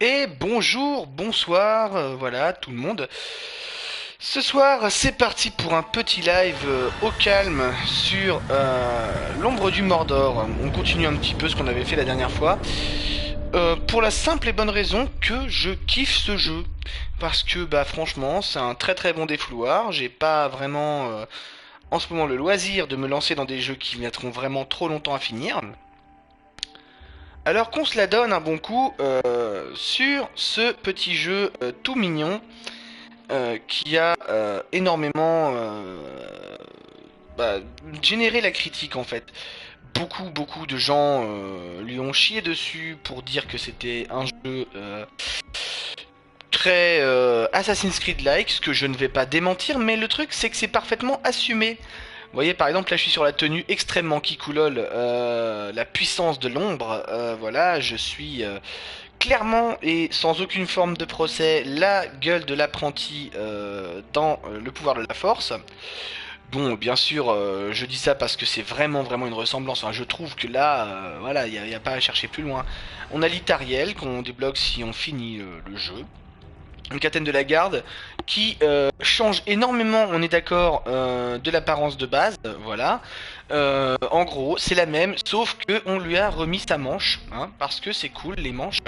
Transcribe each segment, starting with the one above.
Et bonjour, bonsoir, voilà tout le monde. Ce soir, c'est parti pour un petit live au calme sur l'ombre du Mordor. On continue un petit peu ce qu'on avait fait la dernière fois. Pour la simple et bonne raison que je kiffe ce jeu. Parce que bah franchement, c'est un très très bon défouloir. J'ai pas vraiment en ce moment le loisir de me lancer dans des jeux qui mettront vraiment trop longtemps à finir. Alors qu'on se la donne un bon coup sur ce petit jeu tout mignon qui a énormément bah, généré la critique en fait. Beaucoup de gens lui ont chié dessus pour dire que c'était un jeu très Assassin's Creed-like, ce que je ne vais pas démentir, mais le truc c'est que c'est parfaitement assumé. Vous voyez par exemple là je suis sur la tenue extrêmement kikoulol, la puissance de l'ombre, voilà, je suis clairement et sans aucune forme de procès la gueule de l'apprenti dans le pouvoir de la force. Bon, bien sûr, je dis ça parce que c'est vraiment une ressemblance. Enfin, je trouve que là, voilà, y a pas à chercher plus loin. On a l'Itariel qu'on débloque si on finit le jeu. Une capitaine de la garde qui change énormément, on est d'accord, de l'apparence de base, voilà. En gros, c'est la même, sauf que on lui a remis sa manche, hein, parce que c'est cool les manches.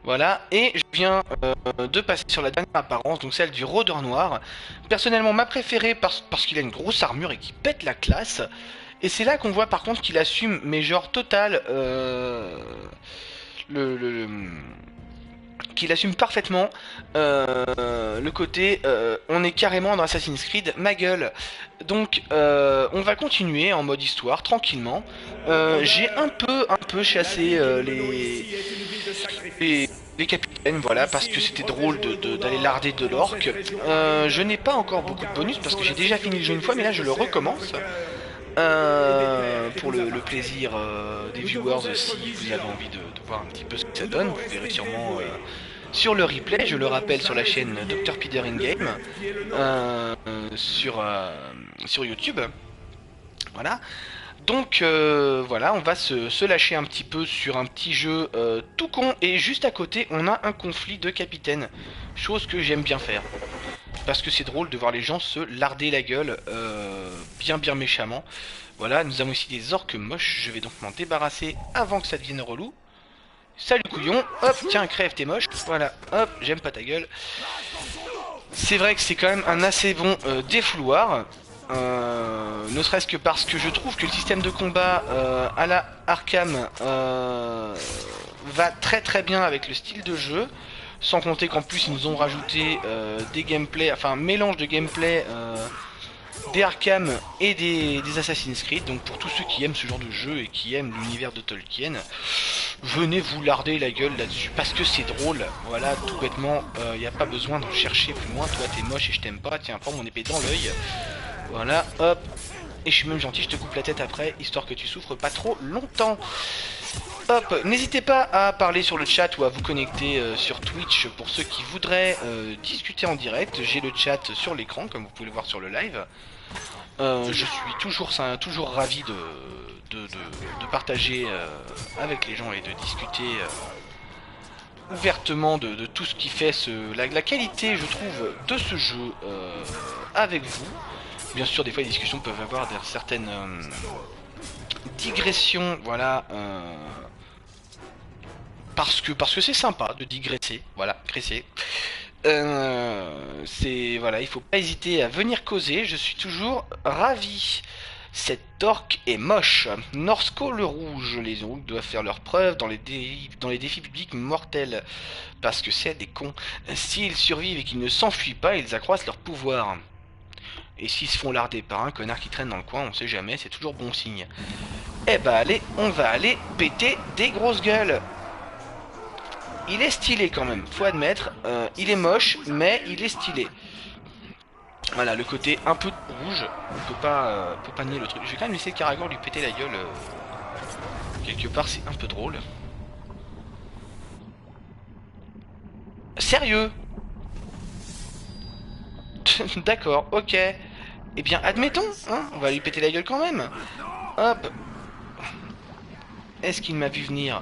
Voilà, et je viens de passer sur la dernière apparence, donc celle du rôdeur noir. Personnellement, ma préférée parce qu'il a une grosse armure et qu'il pète la classe. Et c'est là qu'on voit par contre qu'il assume, mais genre total, le, qu'il assume parfaitement le côté on est carrément dans Assassin's Creed, ma gueule. Donc on va continuer en mode histoire tranquillement. J'ai un peu chassé les capitaines, voilà, parce que c'était drôle d'aller larder de l'orque. Je n'ai pas encore beaucoup de bonus parce que j'ai déjà fini le jeu une fois, mais là je le recommence. Pour le plaisir des viewers, si vous avez envie de voir un petit peu ce que ça donne, vous verrez sûrement sur le replay, je le rappelle, sur la chaîne Dr Peter in Game, sur YouTube. Voilà. Donc voilà, on va se lâcher un petit peu sur un petit jeu tout con. Et juste à côté, on a un conflit de capitaine. Chose que j'aime bien faire. Parce que c'est drôle de voir les gens se larder la gueule bien méchamment. Voilà, nous avons ici des orques moches. Je vais donc m'en débarrasser avant que ça devienne relou. Salut couillon, hop, tiens, crève, t'es moche. Voilà, hop, j'aime pas ta gueule. C'est vrai que c'est quand même un assez bon défouloir. Ne serait-ce que parce que je trouve que le système de combat à la Arkham va très bien avec le style de jeu. Sans compter qu'en plus ils nous ont rajouté des gameplays, enfin un mélange de gameplay des Arkham et des Assassin's Creed. Donc pour tous ceux qui aiment ce genre de jeu et qui aiment l'univers de Tolkien, venez vous larder la gueule là-dessus parce que c'est drôle. Voilà, tout bêtement, y a pas besoin d'en chercher plus loin. Toi t'es moche et je t'aime pas, tiens, prends mon épée dans l'œil. Voilà, hop. Et je suis même gentil, je te coupe la tête après, histoire que tu souffres pas trop longtemps. Hop, n'hésitez pas à parler sur le chat ou à vous connecter sur Twitch pour ceux qui voudraient discuter en direct. J'ai le chat sur l'écran, comme vous pouvez le voir sur le live. Je suis toujours ravi de partager avec les gens et de discuter ouvertement de tout ce qui fait la qualité, je trouve, de ce jeu avec vous. Bien sûr, des fois, les discussions peuvent avoir certaines digressions, voilà, parce que c'est sympa de digresser, voilà, graisser. C'est voilà, il faut pas hésiter à venir causer. Je suis toujours ravi. Cette orque est moche. Norsco le rouge. Les orques doivent faire leurs preuves dans les défis publics mortels. Parce que c'est des cons. S'ils survivent et qu'ils ne s'enfuient pas, ils accroissent leur pouvoir. Et s'ils se font larder par un connard qui traîne dans le coin, on sait jamais, c'est toujours bon signe. Eh bah allez, on va aller péter des grosses gueules. Il est stylé quand même, faut admettre. Il est moche, mais il est stylé. Voilà, le côté un peu rouge, on peut pas nier le truc. Je vais quand même laisser Karagor lui péter la gueule. Quelque part, c'est un peu drôle. Sérieux? D'accord, ok. Eh bien, admettons, hein, on va lui péter la gueule quand même. Hop. Est-ce qu'il m'a vu venir?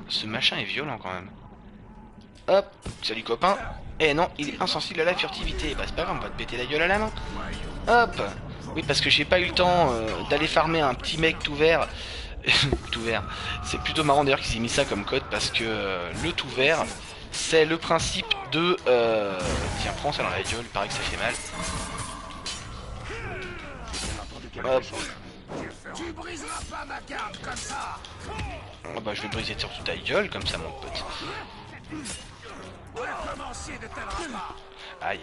Ce machin est violent quand même. Hop, salut copain. Eh non, il est insensible à la furtivité. Bah c'est pas grave, on va te péter la gueule à la main. Hop. Oui, parce que j'ai pas eu le temps d'aller farmer un petit mec tout vert. Tout vert. C'est plutôt marrant d'ailleurs qu'ils aient mis ça comme code parce que le tout vert, c'est le principe de... Tiens, prends ça dans la gueule, il paraît que ça fait mal. Hop. Tu briseras pas ma garde comme ça. Oh bah je vais briser surtout ta gueule comme ça mon pote. Aïe.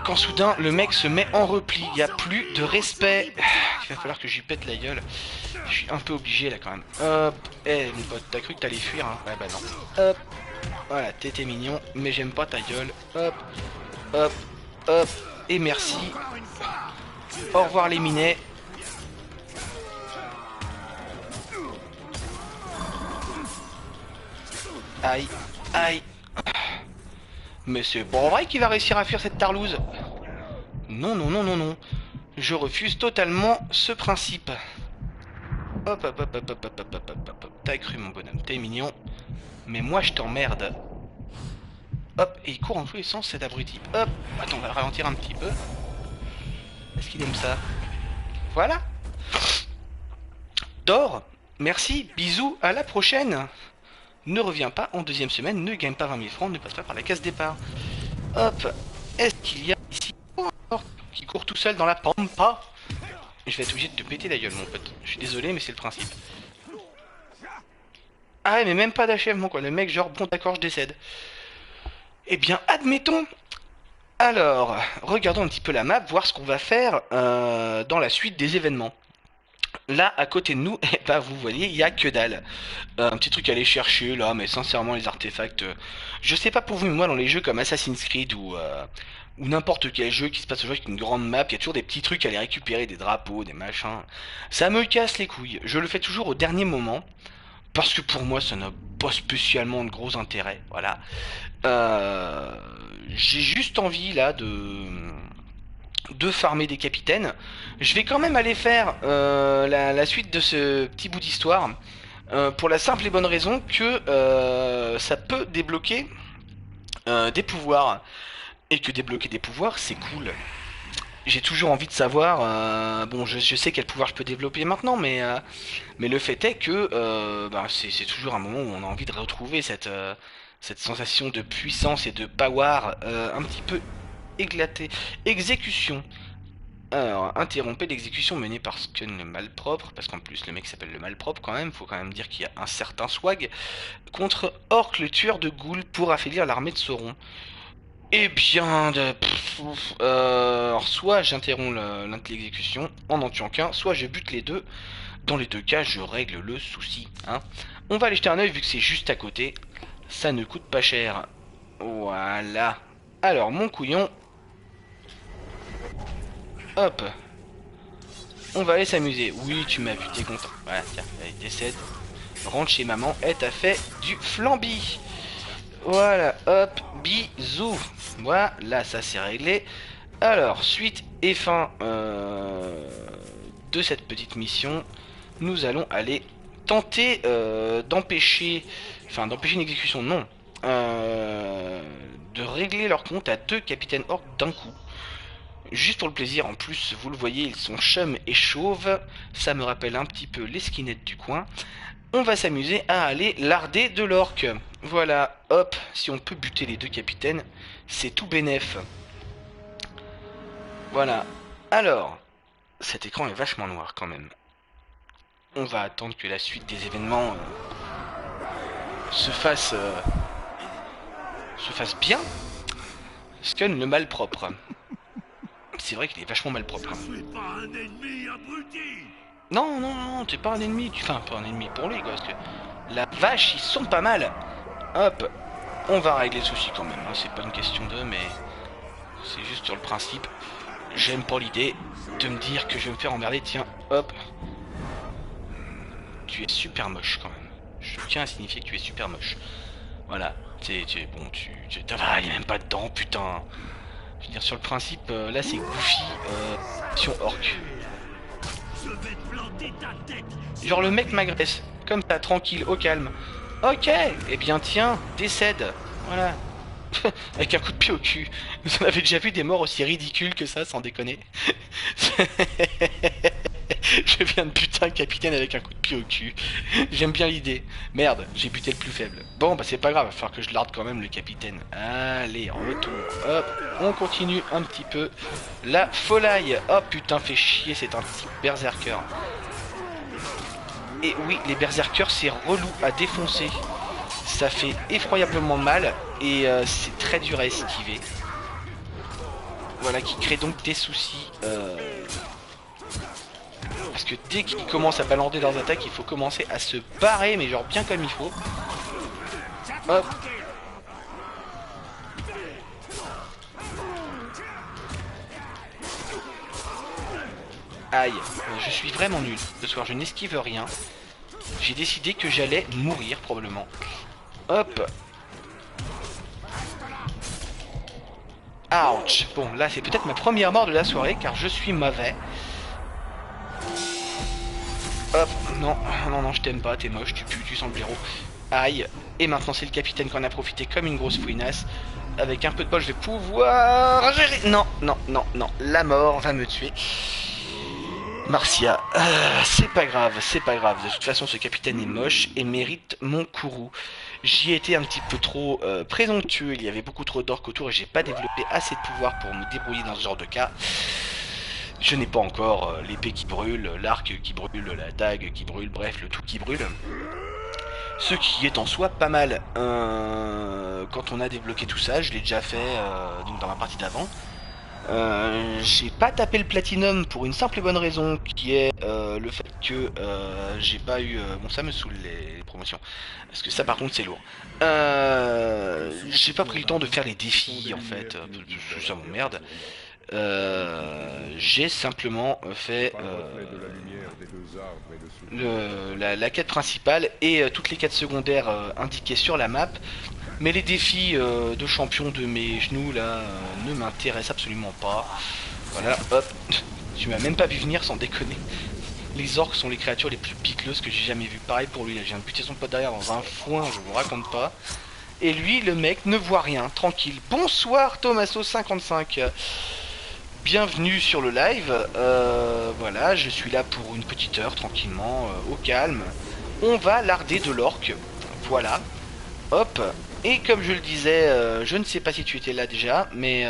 Quand soudain le mec se met en repli, il n'y a plus de respect. Il va falloir que j'y pète la gueule. Je suis un peu obligé là quand même. Hop. Eh mon pote, t'as cru que t'allais fuir hein? Ouais bah non. Hop. Voilà, t'étais mignon, mais j'aime pas ta gueule. Hop. Hop. Hop. Et merci. Au revoir les minets. Aïe. Aïe. Mais c'est pas vrai qu'il va réussir à fuir cette tarlouse. Non, non, non, non, non. Je refuse totalement ce principe. Hop, hop, hop, hop, hop, hop, hop, hop, hop, hop. T'as cru mon bonhomme, t'es mignon. Mais moi je t'emmerde. Hop, et il court en tous les sens cet abruti. Hop, attends, on va le ralentir un petit peu. Est-ce qu'il aime ça? Voilà. Thor, merci, bisous, à la prochaine. Ne reviens pas en deuxième semaine, ne gagne pas 20 000 francs, ne passe pas par la case départ. Hop, est-ce qu'il y a ici qui court tout seul dans la pampa? Je vais être obligé de te péter la gueule mon pote. Je suis désolé mais c'est le principe. Ah ouais mais même pas d'achèvement quoi, le mec genre bon d'accord je décède. Eh bien admettons. Alors, regardons un petit peu la map, voir ce qu'on va faire dans la suite des événements. Là, à côté de nous, eh ben, vous voyez, il y a que dalle. Un petit truc à aller chercher là, mais sincèrement, les artefacts. Je sais pas pour vous, mais moi, dans les jeux comme Assassin's Creed ou n'importe quel jeu qui se passe aujourd'hui avec une grande map, il y a toujours des petits trucs à aller récupérer, des drapeaux, des machins. Ça me casse les couilles. Je le fais toujours au dernier moment. Parce que pour moi, ça n'a pas spécialement de gros intérêt. Voilà. J'ai juste envie là de farmer des capitaines. Je vais quand même aller faire la suite de ce petit bout d'histoire pour la simple et bonne raison que ça peut débloquer des pouvoirs et que débloquer des pouvoirs c'est cool. J'ai toujours envie de savoir, bon je sais quel pouvoir je peux développer maintenant mais le fait est que bah, c'est toujours un moment où on a envie de retrouver cette sensation de puissance et de power un petit peu éclatée. Exécution. Alors, interrompez l'exécution menée par Skun le Malpropre, parce qu'en plus le mec s'appelle le Malpropre quand même, faut quand même dire qu'il y a un certain swag, contre Orc le tueur de ghouls pour affaiblir l'armée de Sauron. Eh bien, alors soit j'interromps l'exécution en n'en tuant qu'un, soit je bute les deux. Dans les deux cas, je règle le souci. Hein. On va aller jeter un oeil vu que c'est juste à côté. Ça ne coûte pas cher. Voilà. Alors, mon couillon. Hop. On va aller s'amuser. Oui, tu m'as vu, t'es content. Voilà, tiens, allez, décède. Rentre chez maman et t'as fait du flambi. Voilà, hop, bisous. Voilà, ça c'est réglé. Alors, suite et fin de cette petite mission, nous allons aller tenter d'empêcher, enfin d'empêcher une exécution, non, de régler leur compte à deux capitaines orques d'un coup. Juste pour le plaisir, en plus, vous le voyez, ils sont chum et chauves. Ça me rappelle un petit peu les skinettes du coin. On va s'amuser à aller larder de l'orque. Voilà, hop, si on peut buter les deux capitaines, c'est tout bénef. Voilà. Alors, cet écran est vachement noir quand même. On va attendre que la suite des événements se fasse bien. Skun le malpropre. C'est vrai qu'il est vachement malpropre. Non, non, non, t'es pas un ennemi. Enfin, pas un ennemi pour lui, quoi. Parce que la vache, ils sont pas mal. Hop, on va régler le souci quand même. Hein. C'est pas une question de, mais c'est juste sur le principe. J'aime pas l'idée de me dire que je vais me faire emmerder. Tiens, hop. Tu es super moche quand même. Je tiens à signifier que tu es super moche. Voilà. Bon, ah, il y a même pas de dents, putain. Je veux dire, sur le principe, là c'est Goofy, option orc. Genre le mec m'agresse, comme ça, tranquille, au calme. Ok, eh bien tiens, décède. Voilà. Avec un coup de pied au cul. Vous en avez déjà vu des morts aussi ridicules que ça, sans déconner. Je viens de buter un capitaine avec un coup de pied au cul. J'aime bien l'idée. Merde, j'ai buté le plus faible. Bon, bah c'est pas grave, il va falloir que je larde quand même le capitaine. Allez, retour. Hop, on continue un petit peu. La folie. Oh putain, fait chier, c'est un petit berserker. Et oui, les berserkers, c'est relou à défoncer. Ça fait effroyablement mal et c'est très dur à esquiver. Voilà, qui crée donc des soucis. Parce que dès qu'ils commencent à balancer leurs attaques, il faut commencer à se barrer, mais genre bien comme il faut. Hop. Aïe, je suis vraiment nul. Ce soir, je n'esquive rien. J'ai décidé que j'allais mourir, probablement. Hop. Ouch. Bon, là, c'est peut-être ma première mort de la soirée, car je suis mauvais. Hop, non, non, non, je t'aime pas, t'es moche, tu pues, tu sens le blaireau. Aïe, et maintenant c'est le capitaine qui en a profité comme une grosse fouinasse. Avec un peu de bol, je vais pouvoir gérer. Non, non, non, non, la mort va me tuer. Marcia, c'est pas grave, c'est pas grave. De toute façon, ce capitaine est moche et mérite mon courroux. J'y étais un petit peu trop présomptueux, il y avait beaucoup trop d'orques autour et j'ai pas développé assez de pouvoir pour me débrouiller dans ce genre de cas. Je n'ai pas encore l'épée qui brûle, l'arc qui brûle, la dague qui brûle, bref, le tout qui brûle. Ce qui est en soi pas mal. Quand on a débloqué tout ça, je l'ai déjà fait donc dans ma partie d'avant. J'ai pas tapé le platinum pour une simple et bonne raison qui est le fait que j'ai pas eu... bon ça me saoule les promotions. Parce que ça par contre c'est lourd. J'ai pas pris le temps de faire les défis en fait. Ça m'emmerde. J'ai simplement fait la quête principale et toutes les quêtes secondaires indiquées sur la map. Mais les défis de champion de mes genoux là ne m'intéressent absolument pas. Voilà, hop. Tu m'as même pas vu venir sans déconner. Les orques sont les créatures les plus picleuses que j'ai jamais vues. Pareil pour lui, là, je viens de buter son pote derrière dans un foin, je vous raconte pas. Et lui, le mec, ne voit rien, tranquille. Bonsoir Thomaso55. Bienvenue sur le live. Voilà, je suis là pour une petite heure, tranquillement, au calme. On va larder de l'orque. Voilà. Hop. Et comme je le disais, je ne sais pas si tu étais là déjà, mais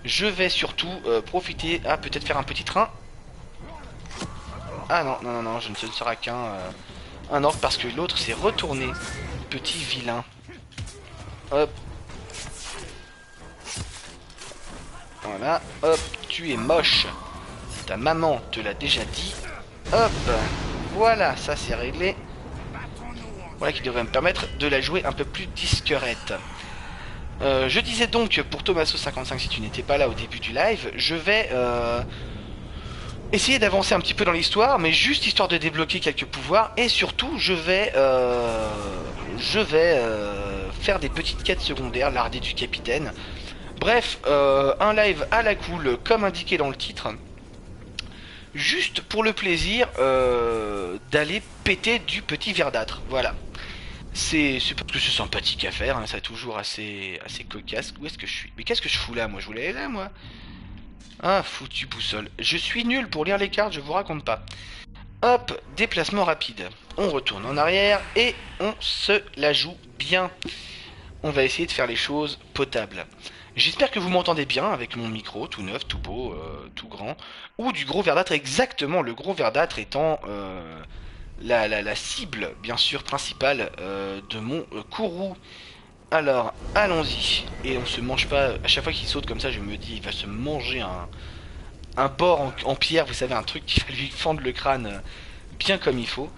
je vais surtout profiter à peut-être faire un petit train. Ah non, non, non, non, je ne sera qu'un un orc parce que l'autre s'est retourné. Petit vilain. Hop. Voilà, hop, tu es moche. Ta maman te l'a déjà dit. Hop, voilà, ça c'est réglé. Voilà qui devrait me permettre de la jouer un peu plus discrète. Je disais donc pour Thomaso55, si tu n'étais pas là au début du live, je vais essayer d'avancer un petit peu dans l'histoire, mais juste histoire de débloquer quelques pouvoirs, et surtout je vais faire des petites quêtes secondaires, larder du capitaine. Bref, un live à la cool, comme indiqué dans le titre. Juste pour le plaisir d'aller péter du petit verdâtre. Voilà. C'est parce que c'est sympathique à faire, hein, c'est toujours assez cocasse. Où est-ce que je suis? Mais qu'est-ce que je fous là, moi? Je voulais aller là, moi. Ah, foutu boussole. Je suis nul pour lire les cartes, je vous raconte pas. Hop, déplacement rapide. On retourne en arrière et on se la joue bien. On va essayer de faire les choses potables. J'espère que vous m'entendez bien avec mon micro, tout neuf, tout beau, tout grand. Ou du gros verdâtre, exactement, le gros verdâtre étant la cible, bien sûr, principale de mon courroux. Alors, allons-y. Et on se mange pas, à chaque fois qu'il saute comme ça, je me dis, il va se manger un bord en pierre, vous savez, un truc qui va lui fendre le crâne bien comme il faut.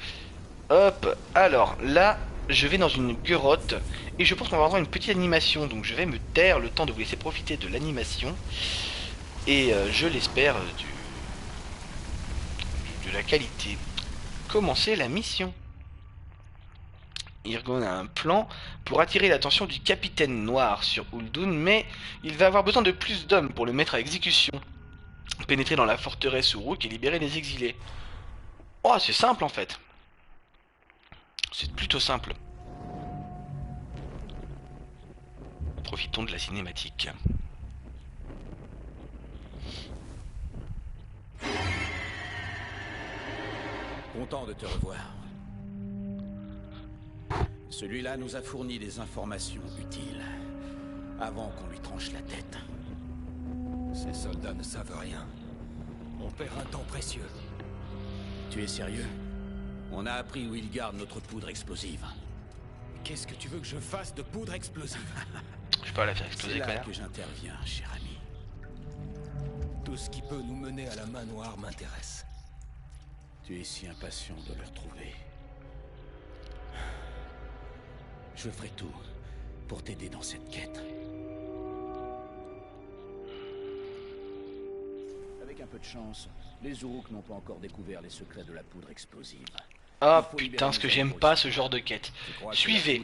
Hop, alors là, je vais dans une grotte et je pense qu'on va avoir une petite animation, donc je vais me taire le temps de vous laisser profiter de l'animation et je l'espère de la qualité. Commencer la mission. Irgon a un plan pour attirer l'attention du capitaine noir sur Uldun, mais il va avoir besoin de plus d'hommes pour le mettre à exécution. Pénétrer dans la forteresse Uruk et libérer les exilés. Oh, c'est simple en fait. C'est plutôt simple. Profitons de la cinématique. Content de te revoir. Celui-là nous a fourni des informations utiles, avant qu'on lui tranche la tête. Ces soldats ne savent rien. On perd un temps précieux. Tu es sérieux? On a appris où il garde notre poudre explosive. Qu'est-ce que tu veux que je fasse de poudre explosive? Je peux pas la faire C'est exploser quand là même. que j'interviens, cher ami. Tout ce qui peut nous mener à la main noire m'intéresse. Tu es si impatient de le retrouver. Je ferai tout pour t'aider dans cette quête. Avec un peu de chance, les Uruk n'ont pas encore découvert les secrets de la poudre explosive. Ah putain, ce que j'aime pas ce genre de quête. Suivez.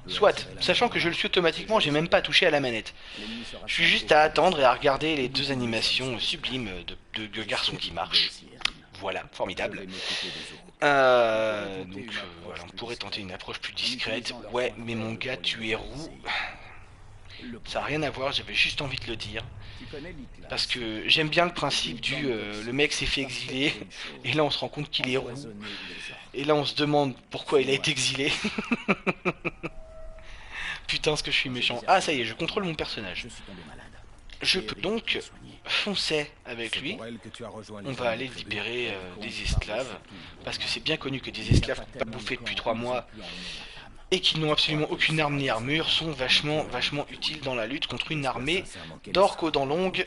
Soit, sachant que je le suis automatiquement, j'ai même pas touché à la manette. Je suis juste à attendre et à regarder les deux animations sublimes de garçons qui marchent. Voilà, formidable. Voilà, on pourrait tenter une approche plus discrète. Ouais, mais mon gars, tu es roux. Ça n'a rien à voir, j'avais juste envie de le dire. Parce que j'aime bien le principe du le mec s'est fait exiler, et là on se rend compte qu'il est roux. Et là on se demande pourquoi il a été exilé. Putain, ce que je suis méchant. Ah, ça y est, je contrôle mon personnage. Je peux donc foncer avec lui. On va aller libérer des esclaves. Parce que c'est bien connu que des esclaves pas bouffés depuis 3 mois et qui n'ont absolument aucune arme ni armure sont vachement utiles dans la lutte contre une armée d'orques aux dents longues,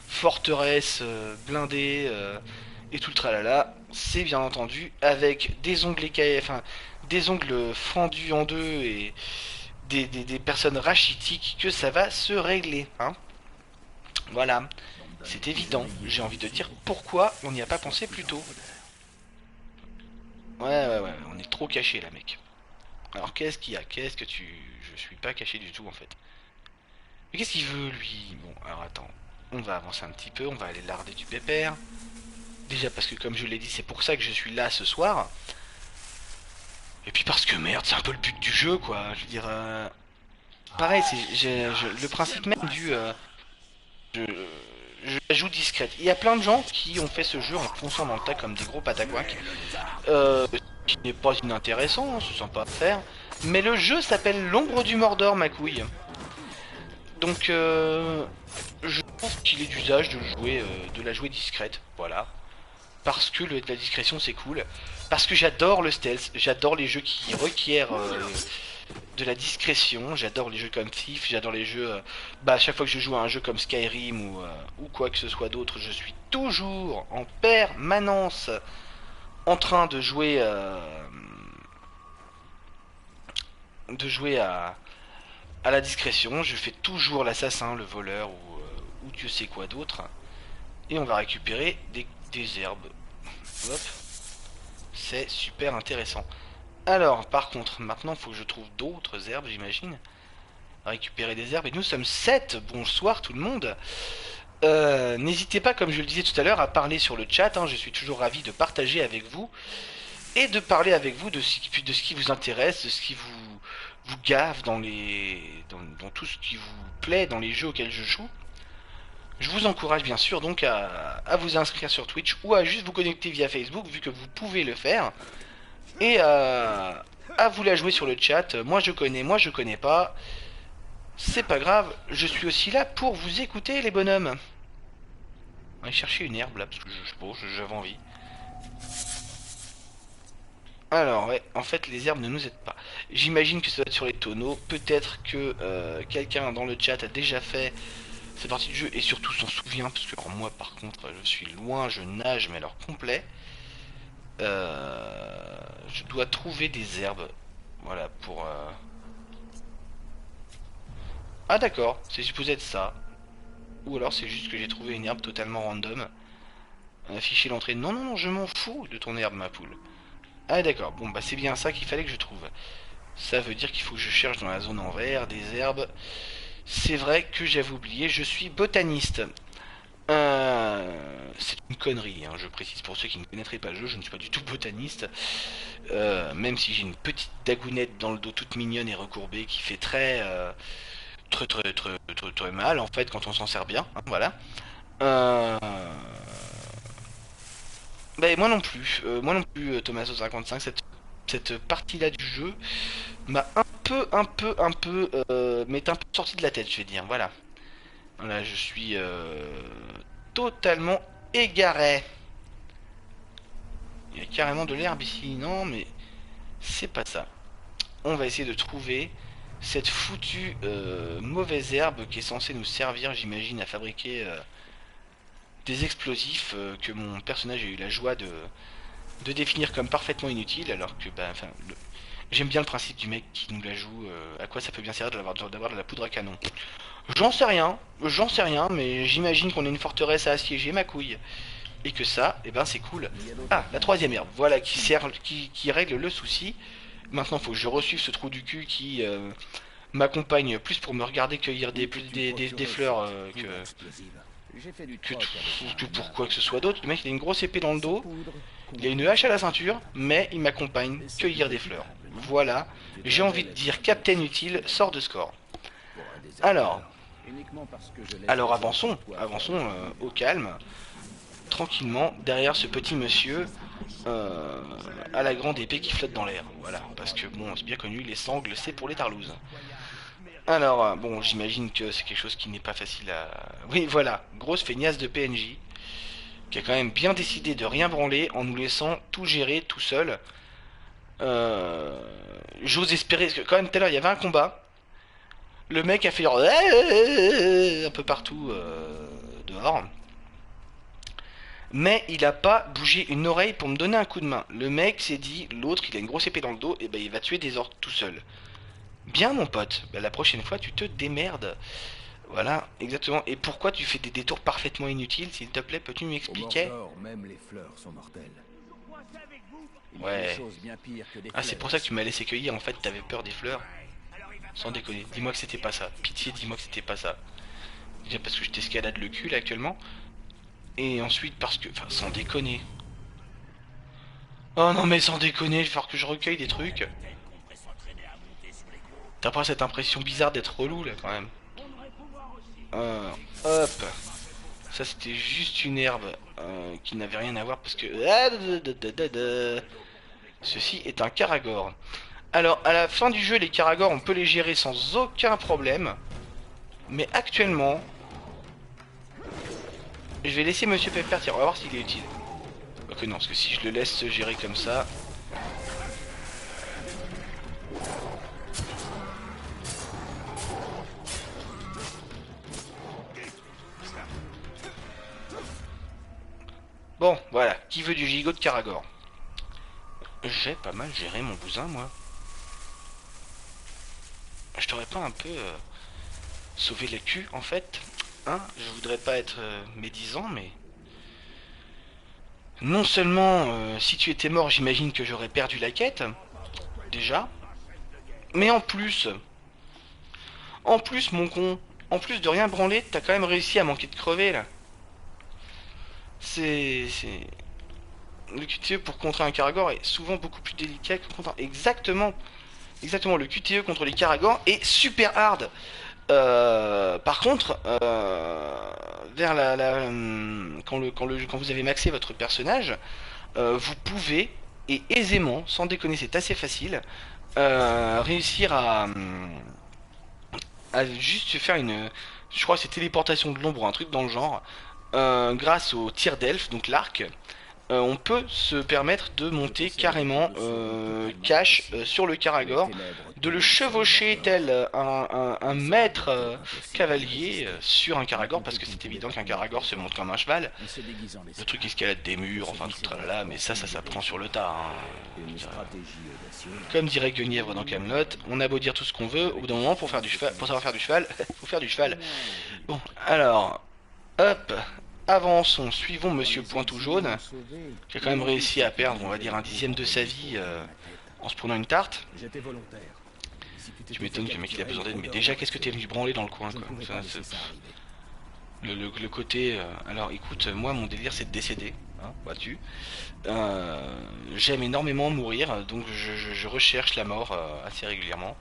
forteresse blindée et tout le tralala. C'est bien entendu avec des ongles des ongles fendus en deux et des personnes rachitiques que ça va se régler, hein. Voilà, c'est évident. J'ai envie de dire pourquoi on n'y a pas pensé plus tôt. Ouais, on est trop caché là, mec. Alors qu'est-ce qu'il y a? Qu'est-ce que tu... Je suis pas caché du tout en fait. Mais qu'est-ce qu'il veut lui? Bon, alors attends. On va avancer un petit peu, on va aller larder du pépère. Déjà parce que comme je l'ai dit, c'est pour ça que je suis là ce soir. Et puis parce que merde, c'est un peu le but du jeu quoi. Je veux dire... Pareil, c'est le principe même du... je la joue discrète. Il y a plein de gens qui ont fait ce jeu en fonçant dans le tas comme des gros patagouacs. Qui n'est pas inintéressant, hein, c'est sympa à faire. Mais le jeu s'appelle l'ombre du Mordor, ma couille. Donc je pense qu'il est d'usage de jouer, de la jouer discrète, voilà. Parce que la discrétion c'est cool. Parce que j'adore le stealth, j'adore les jeux qui requièrent de la discrétion, j'adore les jeux comme Thief, j'adore les jeux... à chaque fois que je joue à un jeu comme Skyrim ou quoi que ce soit d'autre, je suis toujours en permanence en train de jouer à la discrétion. Je fais toujours l'assassin, le voleur ou Dieu sait quoi d'autre. Et on va récupérer des herbes. Hop. C'est super intéressant. Alors, par contre, maintenant, il faut que je trouve d'autres herbes, j'imagine. Récupérer des herbes. Et nous sommes 7. Bonsoir tout le monde. N'hésitez pas, comme je le disais tout à l'heure, à parler sur le chat. Hein. Je suis toujours ravi de partager avec vous. Et de parler avec vous de ce qui vous intéresse, de ce qui vous gave dans tout ce qui vous plaît dans les jeux auxquels je joue. Je vous encourage bien sûr donc à vous inscrire sur Twitch ou à juste vous connecter via Facebook vu que vous pouvez le faire. Et à vous la jouer sur le chat. Moi je connais pas. C'est pas grave, je suis aussi là pour vous écouter les bonhommes. On va aller chercher une herbe là parce que j'avais envie. Alors ouais, en fait les herbes ne nous aident pas. J'imagine que ça doit être sur les tonneaux. Peut-être que quelqu'un dans le chat a déjà fait cette partie du jeu et surtout s'en souvient. Parce que alors, moi par contre je suis loin, je nage mais alors complet. Je dois trouver des herbes. Voilà pour... Ah d'accord, c'est supposé être ça. Ou alors c'est juste que j'ai trouvé une herbe totalement random. Afficher l'entrée. Non, non, non, je m'en fous de ton herbe ma poule. Ah d'accord, bon bah c'est bien ça qu'il fallait que je trouve. Ça veut dire qu'il faut que je cherche dans la zone en vert des herbes. C'est vrai que j'avais oublié, je suis botaniste. C'est une connerie, hein, je précise pour ceux qui ne connaîtraient pas le jeu, je ne suis pas du tout botaniste. Même si j'ai une petite dagounette dans le dos toute mignonne et recourbée qui fait très mal en fait quand on s'en sert bien, hein, voilà. Euh, moi non plus, Thomaso 55, cette partie-là du jeu m'a m'est un peu sorti de la tête, je vais dire, voilà. Là, je suis totalement égaré. Il y a carrément de l'herbe ici, non, mais c'est pas ça. On va essayer de trouver cette foutue mauvaise herbe qui est censée nous servir, j'imagine, à fabriquer des explosifs que mon personnage a eu la joie de définir comme parfaitement inutiles, alors que, bah, enfin, j'aime bien le principe du mec qui nous la joue. À quoi ça peut bien servir d'avoir de la poudre à canon? J'en sais rien, mais j'imagine qu'on a une forteresse à assiéger, ma couille. Et que ça, eh ben c'est cool. Ah, la troisième herbe, voilà, qui règle le souci. Maintenant, faut que je reçuive ce trou du cul qui m'accompagne plus pour me regarder cueillir des fleurs que pour quoi que ce soit d'autre. Le mec, il a une grosse épée dans le dos, il a une hache à la ceinture, mais il m'accompagne cueillir des fleurs. Voilà, j'ai envie de dire Captain Utile sort de score. Alors, avançons au calme, tranquillement, derrière ce petit monsieur à la grande épée qui flotte dans l'air. Voilà, parce que bon, c'est bien connu, les sangles, c'est pour les tarlouses. Alors, bon, j'imagine que c'est quelque chose qui n'est pas facile à... Oui, voilà, grosse feignasse de PNJ, qui a quand même bien décidé de rien branler en nous laissant tout gérer tout seul. J'ose espérer, parce que quand même tout à l'heure, il y avait un combat. Le mec a fait genre... un peu partout dehors. Mais il a pas bougé une oreille pour me donner un coup de main. Le mec s'est dit, l'autre, il a une grosse épée dans le dos, et ben il va tuer des orques tout seul. Bien mon pote, ben, la prochaine fois tu te démerdes. Voilà, exactement. Et pourquoi tu fais des détours parfaitement inutiles, s'il te plaît, peux-tu m'expliquer? Même les fleurs sont mortelles. Ouais. Ah, c'est pour ça que tu m'as laissé cueillir, en fait, t'avais peur des fleurs. Sans déconner, dis-moi que c'était pas ça. Pitié, dis-moi que c'était pas ça. Déjà parce que je t'escalade le cul là actuellement. Et ensuite parce que... Enfin, sans déconner. Oh non mais sans déconner, il va falloir que je recueille des trucs. T'as pas cette impression bizarre d'être relou là quand même. Hop. Ça c'était juste une herbe qui n'avait rien à voir parce que... Ceci est un Karagor. Alors à la fin du jeu les Karagors on peut les gérer sans aucun problème. Mais actuellement... Je vais laisser Monsieur Pepper tirer, on va voir s'il est utile. Ok non, parce que si je le laisse se gérer comme ça... Bon, voilà, qui veut du gigot de Karagor? J'ai pas mal géré mon cousin, moi. Je t'aurais pas un peu sauvé le cul, en fait? Hein? Je voudrais pas être médisant, mais... Non seulement, si tu étais mort, j'imagine que j'aurais perdu la quête, déjà, mais en plus, mon con, en plus de rien branler, t'as quand même réussi à manquer de crever, là. C'est... Le QTE pour contrer un Karagor est souvent beaucoup plus délicat que contre... Exactement, le QTE contre les Karagors est super hard. Par contre, vers quand vous avez maxé votre personnage, vous pouvez, et aisément, sans déconner, c'est assez facile, réussir à juste faire une... Je crois que c'est téléportation de l'ombre ou un truc dans le genre, grâce au tir d'elfe, donc l'arc. On peut se permettre de monter carrément cash sur le Karagor, de le chevaucher tel un maître cavalier sur un Karagor, parce que c'est évident qu'un Karagor se monte comme un cheval. Le truc escalade des murs, enfin tout tralala, mais ça s'apprend sur le tas. Hein. Comme dirait Guenièvre dans Camelot, on a beau dire tout ce qu'on veut, au bout d'un moment pour savoir faire du cheval, faut faire du cheval. Bon, alors, hop. Avançons, suivons Monsieur Pointou Jaune, qui a quand même réussi à perdre, on va dire, un dixième de sa vie en se prenant une tarte. Tu m'étonnes que le mec il a besoin d'aide, mais déjà qu'est-ce que t'es venu branler dans le coin quoi. Le côté... alors écoute, moi mon délire c'est de décéder, hein, vois-tu. J'aime énormément mourir, donc je recherche la mort assez régulièrement.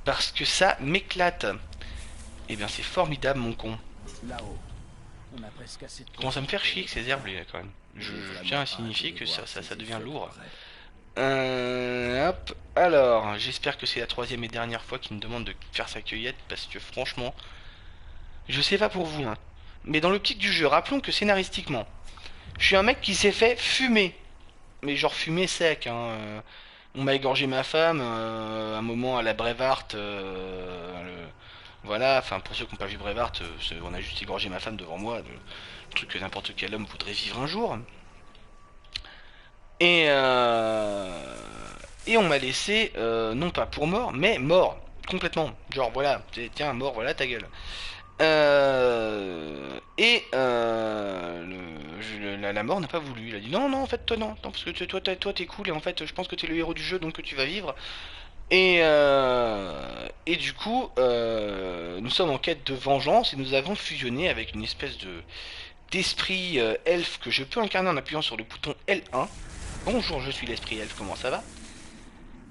Parce que ça m'éclate. Eh bien c'est formidable mon con. Là-haut, on a presque assez de Commence à me faire chier avec possibilités. ces herbes là quand même. Je tiens à signifier que ça devient lourd. Prêt. Hop, alors, j'espère que c'est la troisième et dernière fois qu'il me demande de faire sa cueillette, parce que franchement, je sais pas pour vous, hein, mais dans l'optique du jeu, rappelons que scénaristiquement, je suis un mec qui s'est fait fumer, mais genre fumer sec, hein. On m'a égorgé ma femme, un moment à la Brevard, voilà, enfin pour ceux qui n'ont pas vu Brevard, on a juste égorgé ma femme devant moi, le truc que n'importe quel homme voudrait vivre un jour. Et, et on m'a laissé, non pas pour mort, mais mort, complètement. Genre voilà, tiens, mort, voilà ta gueule. La mort n'a pas voulu. Il a dit non, non, en fait, toi non, non parce que toi t'es cool et en fait, je pense que t'es le héros du jeu donc que tu vas vivre. Et du coup, nous sommes en quête de vengeance et nous avons fusionné avec une espèce de d'esprit elfe que je peux incarner en appuyant sur le bouton L1. Bonjour, je suis l'esprit elfe, comment ça va?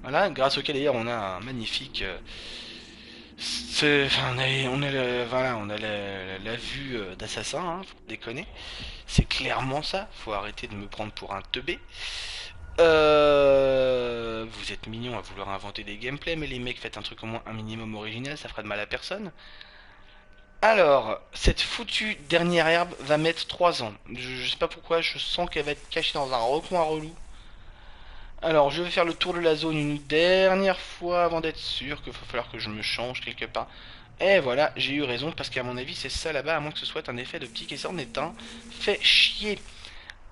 Voilà, grâce auquel d'ailleurs on a un magnifique... enfin, on a la vue d'assassin, hein, faut pas déconner. C'est clairement ça, faut arrêter de me prendre pour un teubé. Vous êtes mignons à vouloir inventer des gameplays, mais les mecs, faites un truc au moins un minimum original, ça fera de mal à personne. Alors, cette foutue dernière herbe va mettre 3 ans. Je sais pas pourquoi, je sens qu'elle va être cachée dans un recoin relou. Alors, je vais faire le tour de la zone une dernière fois avant d'être sûr qu'il va falloir que je me change quelque part. Et voilà, j'ai eu raison, parce qu'à mon avis, c'est ça là-bas, à moins que ce soit un effet de petit qui s'en est un. Fait chier.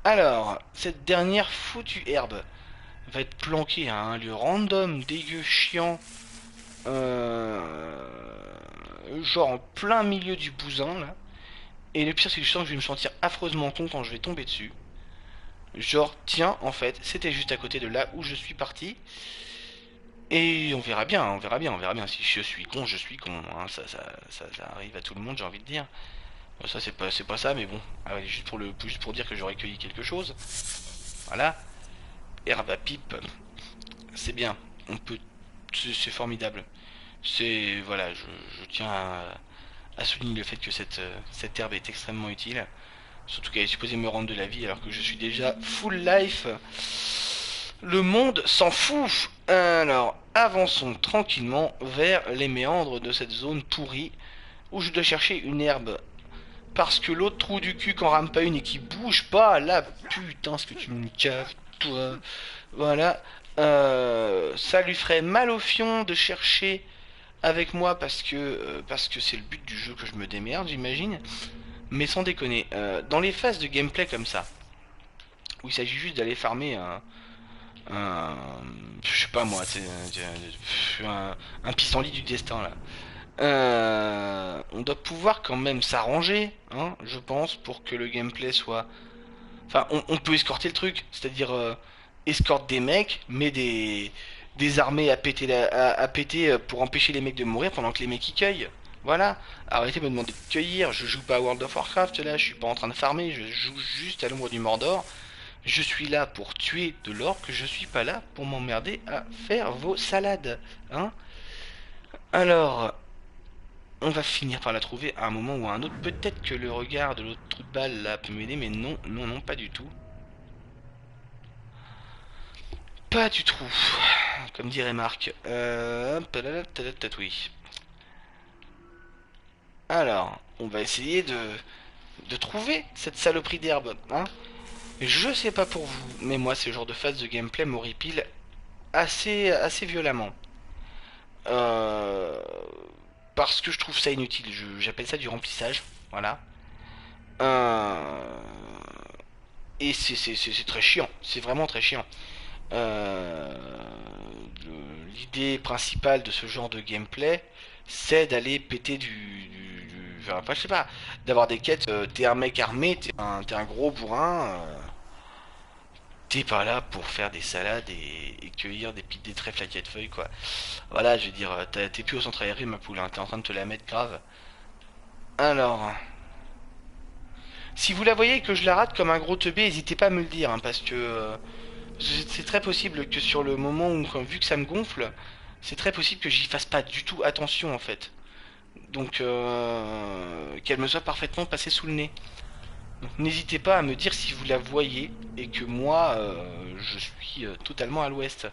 Alors, cette dernière foutue herbe va être planquée à un lieu random, dégueu, chiant. Genre en plein milieu du bousin, là. Et le pire, c'est que je sens que je vais me sentir affreusement con quand je vais tomber dessus. Genre, tiens, en fait, c'était juste à côté de là où je suis parti. Et on verra bien, on verra bien, on verra bien. Si je suis con, je suis con. Hein. Ça arrive à tout le monde, j'ai envie de dire. Bon, ça, c'est pas ça, mais bon. Ah ouais, juste pour dire que j'aurais cueilli quelque chose. Voilà. Herbe à pipe. C'est bien. On peut. C'est formidable. C'est. Voilà, je tiens à souligner le fait que cette herbe est extrêmement utile. Surtout qu'elle est supposée me rendre de la vie alors que je suis déjà full life. Le monde s'en fout. Alors, avançons tranquillement vers les méandres de cette zone pourrie où je dois chercher une herbe. Parce que l'autre trou du cul qu'en rame pas une et qui bouge pas, là, putain, ce que tu me caves, toi. Voilà. Ça lui ferait mal au fion de chercher avec moi parce que c'est le but du jeu que je me démerde, j'imagine. Mais sans déconner, dans les phases de gameplay comme ça, où il s'agit juste d'aller farmer un, je sais pas moi, c'est un pissenlit du destin là. On doit pouvoir quand même s'arranger, hein, je pense, pour que le gameplay soit. Enfin, on peut escorter le truc, c'est-à-dire escorte des mecs, mais des armées à péter, à péter pour empêcher les mecs de mourir pendant que les mecs y cueillent. Voilà, arrêtez de me demander de cueillir, je joue pas à World of Warcraft là, je suis pas en train de farmer, je joue juste à l'ombre du Mordor. Je suis là pour tuer de l'orque, je suis pas là pour m'emmerder à faire vos salades, hein. Alors, on va finir par la trouver à un moment ou à un autre. Peut-être que le regard de l'autre trou de balle là peut m'aider, mais non, non, non, pas du tout. Pas du tout, comme dirait Marc. Oui. Alors, on va essayer de trouver cette saloperie d'herbe, hein. Je sais pas pour vous, mais moi, ce genre de phase de gameplay m'horripile assez violemment. Euh, Parce que je trouve ça inutile. J'appelle ça du remplissage. Voilà. Euh, Et c'est très chiant. C'est vraiment très chiant. Euh, L'idée principale de ce genre de gameplay, c'est d'aller péter enfin, je sais pas, d'avoir des quêtes. T'es un mec armé, t'es un gros bourrin. T'es pas là pour faire des salades et cueillir des trèfles à quatre feuilles, quoi. Voilà, je veux dire, t'es plus au centre aéré, ma poule, hein, t'es en train de te la mettre grave. Alors, Si vous la voyez que je la rate comme un gros teubé, n'hésitez pas à me le dire, hein, parce que c'est très possible que sur le moment où, vu que ça me gonfle, c'est très possible que j'y fasse pas du tout attention en fait. Donc qu'elle me soit parfaitement passée sous le nez. Donc n'hésitez pas à me dire si vous la voyez et que moi je suis totalement à l'ouest.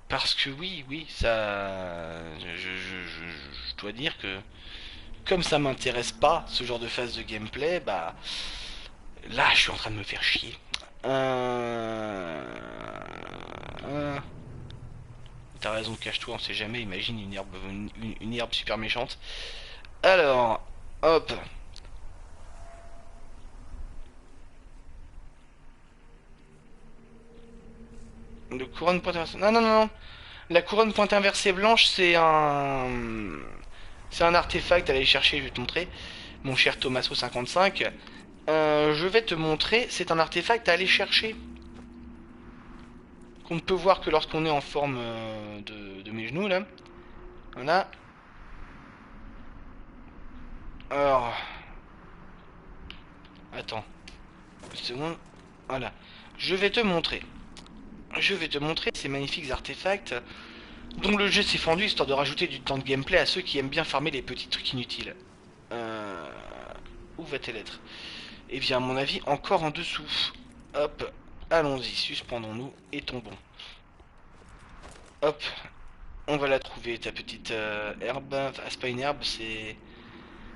Parce que oui, oui, ça, je dois dire que comme ça m'intéresse pas ce genre de phase de gameplay, bah là je suis en train de me faire chier. T'as raison, cache-toi, on sait jamais, imagine une herbe, une herbe super méchante. Alors, hop. Le couronne pointe inversée. Non, non, non, non. La couronne pointe inversée blanche, c'est un. C'est un artefact à aller chercher, je vais te montrer. Mon cher Thomaso 55. Je vais te montrer, c'est un artefact à aller chercher. Qu'on ne peut voir que lorsqu'on est en forme de mes genoux, là. Voilà. Alors. Attends. Une seconde. Voilà. Je vais te montrer. Je vais te montrer ces magnifiques artefacts dont le jeu s'est fendu histoire de rajouter du temps de gameplay à ceux qui aiment bien farmer les petits trucs inutiles. Où va-t-elle être? Eh bien, à mon avis, encore en dessous. Hop. Allons-y, suspendons-nous et tombons. Hop. On va la trouver, ta petite herbe. Enfin, c'est pas une herbe, c'est...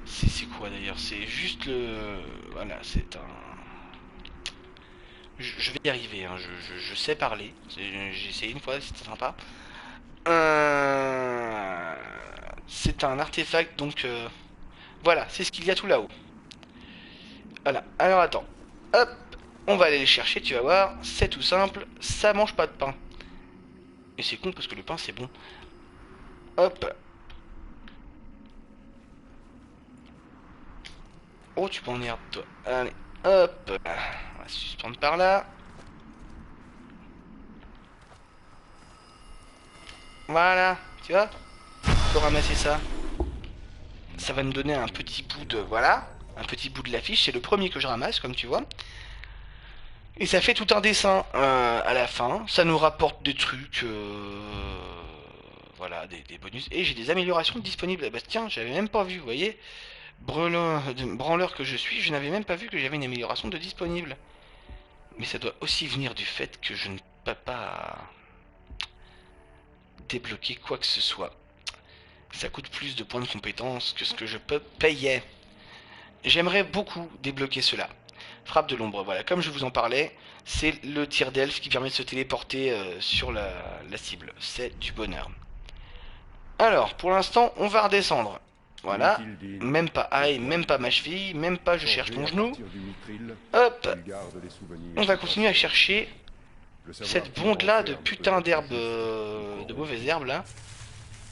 C'est quoi d'ailleurs? C'est juste le... Voilà, c'est un... Je vais y arriver, hein. Je sais parler. J'ai essayé une fois, c'était sympa. C'est un artefact, donc... Voilà, c'est ce qu'il y a tout là-haut. Voilà, alors attends. Hop, on va aller le chercher, tu vas voir. C'est tout simple, ça mange pas de pain. Et c'est con parce que le pain c'est bon. Hop. Oh, tu peux en herbe, toi. Allez, hop. On va suspendre par là. Voilà, tu vois? Faut ramasser ça. Ça va me donner un petit bout de... Voilà. Un petit bout de l'affiche. C'est le premier que je ramasse, comme tu vois. Et ça fait tout un dessin à la fin. Ça nous rapporte des trucs... Voilà, des bonus. Et j'ai des améliorations disponibles. Bah tiens, j'avais même pas vu, vous voyez? Branleur que je suis, je n'avais même pas vu que j'avais une amélioration de disponible. Mais ça doit aussi venir du fait que je ne peux pas débloquer quoi que ce soit. Ça coûte plus de points de compétence que ce que je peux payer. J'aimerais beaucoup débloquer cela. Frappe de l'ombre, voilà, comme je vous en parlais, c'est le tir d'elfe qui permet de se téléporter sur la cible. C'est du bonheur. Alors, pour l'instant, on va redescendre. Voilà, même pas aïe, même pas ma cheville, même pas je cherche ton genou. Hop, on va continuer à chercher cette bonde là de putain d'herbe, de mauvaises herbes là,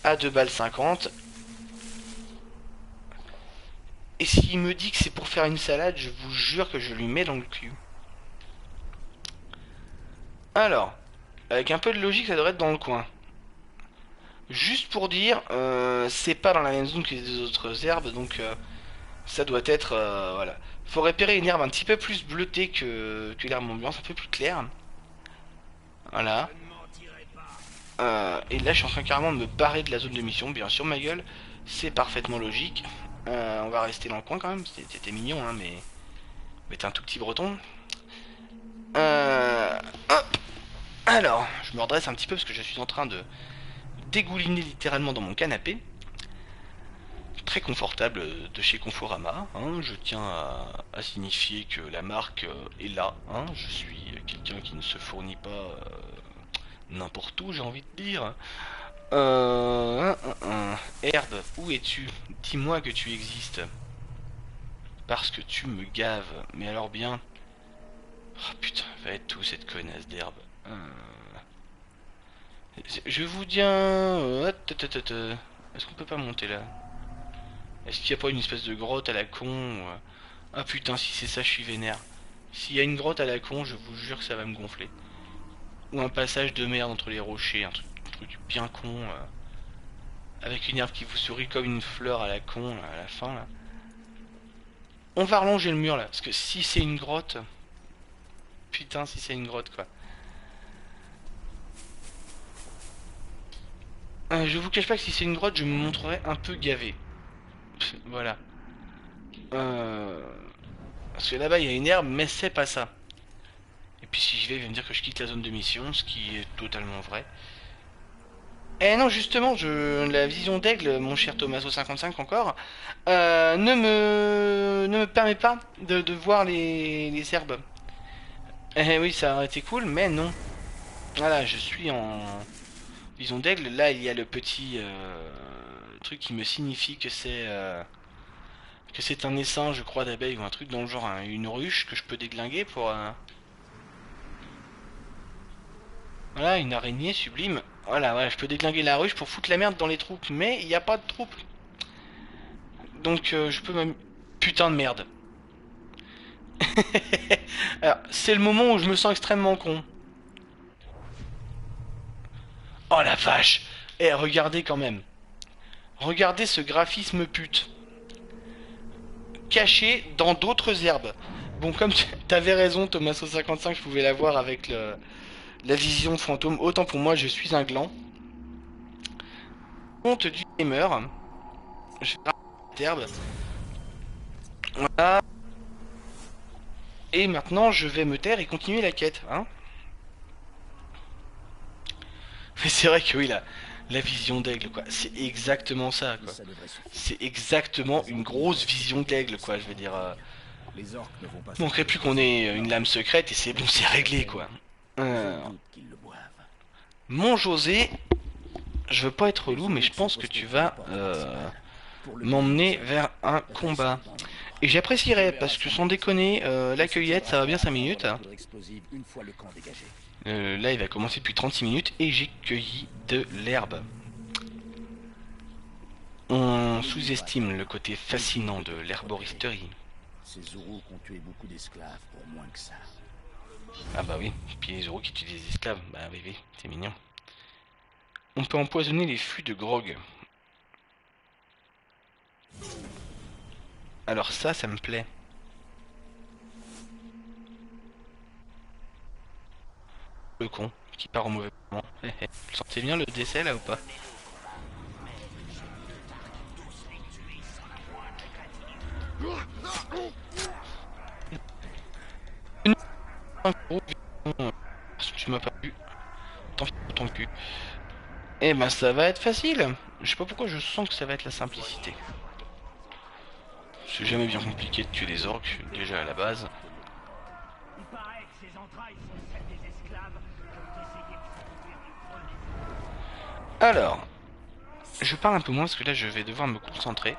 à 2 balles 50. Et s'il me dit que c'est pour faire une salade, je vous jure que je lui mets dans le cul. Alors, avec un peu de logique, ça devrait être dans le coin. Juste pour dire, c'est pas dans la même zone que les autres herbes, donc ça doit être... voilà. Faut repérer une herbe un petit peu plus bleutée que l'herbe ambiance, un peu plus claire. Voilà. Et là, je suis en train carrément de me barrer de la zone de mission, bien sûr, ma gueule. C'est parfaitement logique. On va rester dans le coin quand même, c'était mignon, hein, mais t'es un tout petit breton. Hop. Alors, je me redresse un petit peu parce que je suis en train de dégouliner littéralement dans mon canapé. Très confortable de chez Conforama, hein. Je tiens à signifier que la marque est là, hein. Je suis quelqu'un qui ne se fournit pas n'importe où, j'ai envie de dire. Herbe, où es-tu? Dis-moi que tu existes. Parce que tu me gaves. Mais alors bien. Oh putain, va être tout cette connasse d'herbe. Je vous dis est-ce qu'on peut pas monter là? Est-ce qu'il n'y a pas une espèce de grotte à la con? Ah putain, si c'est ça, je suis vénère. S'il y a une grotte à la con, je vous jure que ça va me gonfler. Ou un passage de merde entre les rochers, un truc bien con. Avec une herbe qui vous sourit comme une fleur à la con à la fin là. On va rallonger le mur là, parce que si c'est une grotte... Putain, si c'est une grotte quoi. Je vous cache pas que si c'est une grotte, je me montrerai un peu gavé. Voilà. Parce que là-bas il y a une herbe, mais c'est pas ça. Et puis si j'y vais, il va me dire que je quitte la zone de mission, ce qui est totalement vrai. Eh non, justement, la vision d'aigle, mon cher Thomaso55 encore, ne me permet pas de voir les herbes. Eh oui, ça aurait été cool, mais non. Voilà, je suis en vision d'aigle. Là, il y a le petit truc qui me signifie que c'est un essaim, je crois, d'abeille ou un truc dans le genre, hein, une ruche que je peux déglinguer pour... Voilà, une araignée sublime. Voilà, voilà, je peux déglinguer la ruche pour foutre la merde dans les troupes, mais il n'y a pas de troupes. Donc je peux même... Putain de merde. Alors, c'est le moment où je me sens extrêmement con. Oh la vache. Eh, regardez quand même. Regardez ce graphisme pute. Caché dans d'autres herbes. Bon, comme t'avais raison, Thomaso55, je pouvais l'avoir avec la vision fantôme. Autant pour moi, je suis un gland. Compte du gamer. Je vais cette herbe. Voilà. Et maintenant, je vais me taire et continuer la quête, hein. Mais c'est vrai que oui, la vision d'aigle, quoi. C'est exactement ça, quoi. C'est exactement une grosse vision d'aigle, quoi. Je veux dire... Les orques ne vont pas... Manquerait plus qu'on ait une lame secrète et c'est bon, c'est réglé, quoi. qu'ils le boivent. Mon José, je veux pas être loup, mais je pense que tu vas m'emmener vers un combat. Et j'apprécierais, parce que sans déconner, la cueillette, ça va bien 5 minutes. Là, il va commencer depuis 36 minutes et j'ai cueilli de l'herbe. On sous-estime le côté fascinant de l'herboristerie. Ces Zourous ont tué beaucoup d'esclaves pour moins que ça. Ah bah oui, puis les euros qui tuent des esclaves, bah oui, oui, c'est mignon. On peut empoisonner les fûts de grog. Alors ça me plaît. Le con, qui part au mauvais moment. Vous le sentez bien le décès là ou pas? Tu m'as pas vu. Tant pis pour ton cul. Eh ben ça va être facile. Je sais pas pourquoi je sens que ça va être la simplicité. C'est jamais bien compliqué de tuer des orques, déjà à la base. Alors, je parle un peu moins parce que là je vais devoir me concentrer.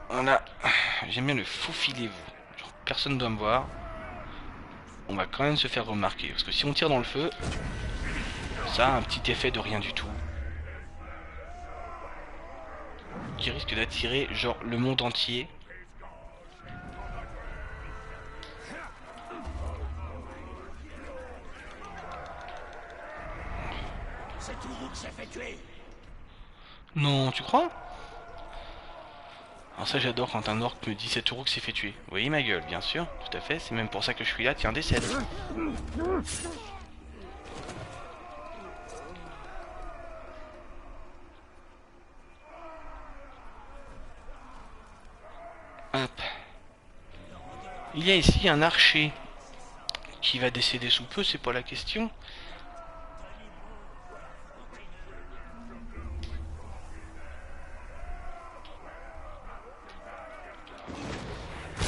Voilà, j'aime bien le faufilez-vous. Genre, personne ne doit me voir. On va quand même se faire remarquer. Parce que si on tire dans le feu, ça a un petit effet de rien du tout. Qui risque d'attirer genre le monde entier. C'est Tourou qui s'est fait tuer. Non, tu crois? Alors ça j'adore quand un orc me dit c'est Tourou qui s'est fait tuer. Oui ma gueule, bien sûr, tout à fait, c'est même pour ça que je suis là, tiens décède. Hop. Il y a ici un archer qui va décéder sous peu, c'est pas la question.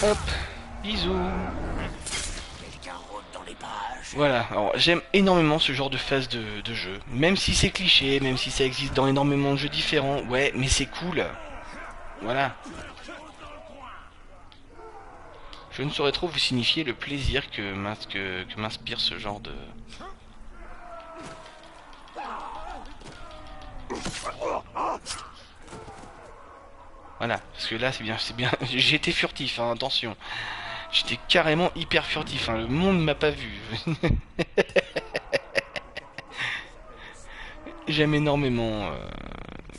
Hop, bisous. Voilà, alors j'aime énormément ce genre de phase de jeu. Même si c'est cliché, même si ça existe dans énormément de jeux différents, ouais, mais c'est cool. Voilà. Je ne saurais trop vous signifier le plaisir que m'inspire ce genre de... Voilà, parce que là c'est bien, j'ai été furtif, hein, attention. J'étais carrément hyper furtif, hein, le monde m'a pas vu. J'aime énormément